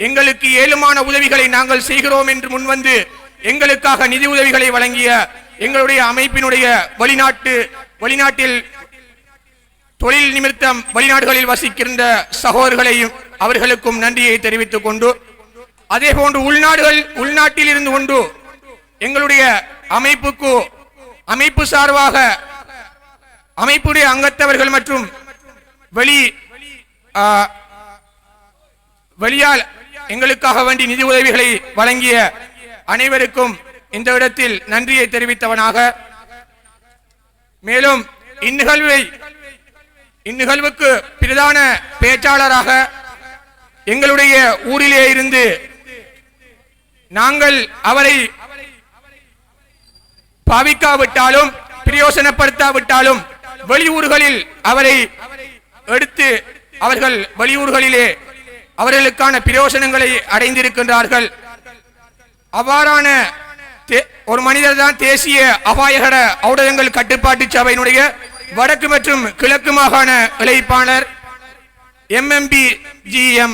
எங்களுக்கு ஏழுமான உதவிகளை நாங்கள் செய்கிறோம் என்று முன்வந்து எங்களுக்காக நிதி உதவிகளை வழங்கிய எங்களுடைய அமைப்பினுடைய வெளிநாட்டில் தொழில் நிமித்தம் வெளிநாடுகளில் வசிக்கின்ற சகோதரர்களையும் அவர்களுக்கும் நன்றியை தெரிவித்துக் கொண்டு அதே போன்று உள்நாட்டில் இருந்து கொண்டு எங்களுடைய அமைப்பு சார்பாக அமைப்புடைய அங்கத்தவர்கள் மற்றும் வெளியால் எங்களுக்காக வேண்டி நிதி உதவிகளை வழங்கிய அனைவருக்கும் இந்த இடத்தில் நன்றியை தெரிவித்தவனாக மேலும் இந்நிகழ்வுக்கு பிரதான பேச்சாளராக எங்களுடைய ஊரிலே இருந்து நாங்கள் அவரை பாவிக்காவிட்டாலும் பிரயோசனப்படுத்தாவிட்டாலும் வெளியூர்களில் அவரை எடுத்து அவர்கள் வெளியூர்களிலே அவர்களுக்கான பிரயோசனங்களை அடைந்திருக்கின்றார்கள். அவ்வாறான ஒரு மனிதர் தான் தேசிய அபாயகர ஊடகங்கள் கட்டுப்பாட்டு சபையினுடைய வடக்கு மற்றும் கிழக்கு மாகாண இளைப்பாளர் MMBGM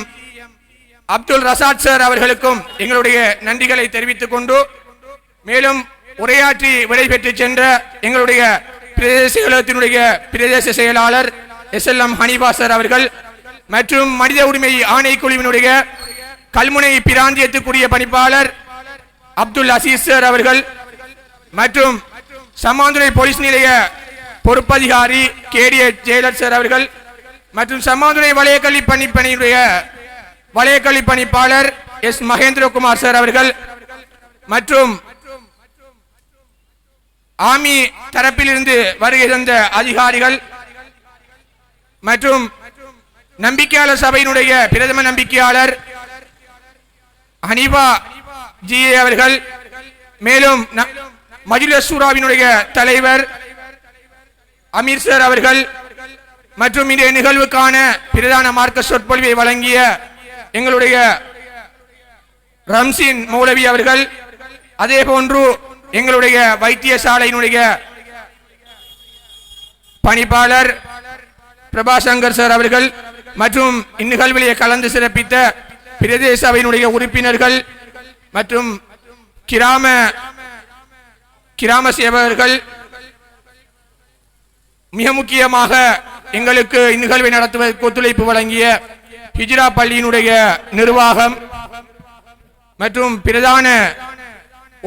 அப்துல் ரசாத் சார் அவர்களுக்கும் எங்களுடைய நன்றிகளை தெரிவித்துக் கொண்டு, மேலும் உரையாற்றி விடைபெற்று சென்ற எங்களுடைய பிரதேச செயலகத்தினுடைய பிரதேச செயலாளர் SLM ஹனிபா சார் அவர்கள் மற்றும் மனித உரிமை ஆணைக்குழுவினுடைய கல்முனை பிராந்தியத்துக்குரிய பணிப்பாளர் அப்துல் அசீஸ் சார் அவர்கள் மற்றும் சம்மாந்துறை போலீஸ் நிலைய பொறுப்பதிகாரி KDA ஜெயலர் சார் அவர்கள் மற்றும் சம்மாந்துறை வலயக்கல்வி பணிப்பணியுடைய வலயக்கல்வி பணிப்பாளர் S மகேந்திரகுமார் சார் அவர்கள் மற்றும் ஆமி தரப்பிலிருந்து வருகை தந்த அதிகாரிகள் மற்றும் நம்பிக்கையாளர் சபையினுடைய பிரதம நம்பிக்கையாளர் ஹனிபா ஜி அவர்கள், மேலும் மஜ்லிஸ் ஷூராவினுடைய தலைவர் அமீர் சார் அவர்கள் மற்றும் இந்த நிகழ்வுக்கான பிரதான மார்க்க சொற்பொழிவை வழங்கிய எங்களுடைய ரம்சின் மௌலவி அவர்கள், அதே போன்று எங்களுடைய வைத்தியசாலையினுடைய பணிப்பாளர் பிரபாசங்கர் சார் அவர்கள் மற்றும் இந்நிகழ்விலே கலந்து சிறப்பித்த பிரதேச சபையினுடைய உறுப்பினர்கள் மற்றும் கிராம சேவகர்கள், மிக முக்கியமாக எங்களுக்கு இந்நிகழ்வை நடத்துவதற்கு ஒத்துழைப்பு வழங்கிய ஹிஜ்ரா பள்ளியினுடைய நிர்வாகம் மற்றும் பிரதான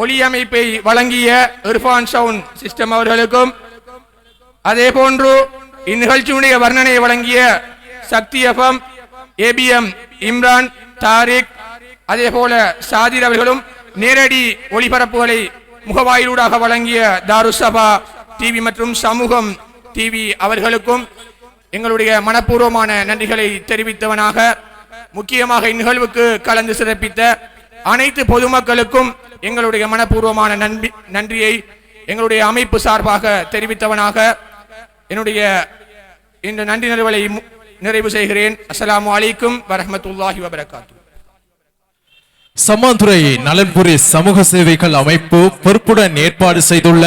ஒலி அமைப்பை வழங்கிய இர்ஃபான் சவுண்ட் சிஸ்டம் அவர்களுக்கும், அதே போன்று இந்நிகழ்ச்சியுடைய வர்ணனையை வழங்கிய சக்தி FM ABM இம்ரான் தாரிக், அதே போல சாதிர் அவர்களும் நேரடி ஒளிபரப்புகளை முகவாயிலூடாக வழங்கிய தாருசபா டிவி மற்றும் சமூகம் டிவி அவர்களுக்கும் எங்களுடைய மனப்பூர்வமான நன்றிகளை தெரிவித்தவனாக, முக்கியமாக இந்நிகழ்வுக்கு கலந்து சிறப்பித்த அனைத்து பொதுமக்களுக்கும் எங்களுடைய மனப்பூர்வமான நன்றியை எங்களுடைய அமைப்பு சார்பாக தெரிவித்தவனாக என்னுடைய இந்த நன்றி நிறுவலை நிறைவு செய்கிறேன். அஸ்ஸலாமு அலைக்கும் வரஹ்மத்துல்லாஹி வபரகாத்துஹு. சம்மாந்துறை நலன்புரி சமூக சேவைகள் அமைப்பு பொறுப்புடன் ஏற்பாடு செய்துள்ள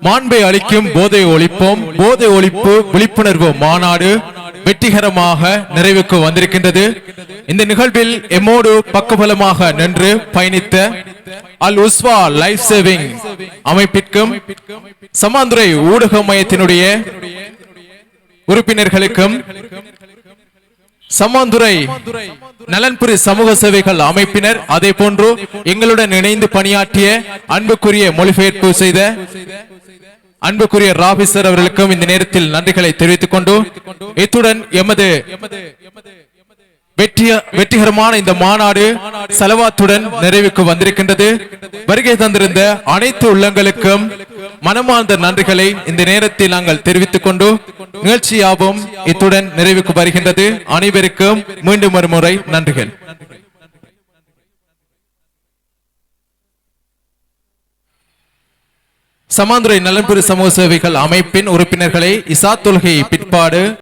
மாண்பை அளிக்கும் போதை ஒழிப்போம் போதை ஒழிப்பு விழிப்புணர்வு மாநாடு வெற்றிகரமாக நிறைவுக்கு வந்திருக்கின்றது. இந்த நிகழ்வில் எம்மோடு பக்கபலமாக நின்று பயணித்த அல் உஸ்வா லைஃப் சேவிங் அமைப்பிற்கும் சம்மாந்துறை ஊடக மையத்தினுடைய உறுப்பினர்களுக்கும் சம்மாந்துறை நலன்புரி சமூக சேவைகள் அமைப்பினர், அதே போன்று எங்களுடன் இணைந்து பணியாற்றிய அன்புக்குரிய மொழிபெயர்ப்பு செய்த அன்புக்குரிய ராபிசர் அவர்களுக்கும் இந்த நேரத்தில் நன்றிகளை தெரிவித்துக் கொண்டு, இத்துடன் எமது வெற்றிகரமான இந்த மாநாடு செலவாத்துடன் நிறைவுக்கு வந்திருக்கின்றது. வருகை தந்திருந்த அனைத்து உள்ளங்களுக்கும் மனமார்ந்த நன்றிகளை இந்த நேரத்தில் நாங்கள் தெரிவித்துக் கொண்டு நிகழ்ச்சியாகவும் இத்துடன் நிறைவுக்கு வருகின்றது. அனைவருக்கும் மீண்டும் ஒரு முறை நன்றிகள். சம்மாந்துறை நலன்புரி சமூக சேவைகள் அமைப்பின் உறுப்பினர்களை இசா தொழுகை பிற்பாடு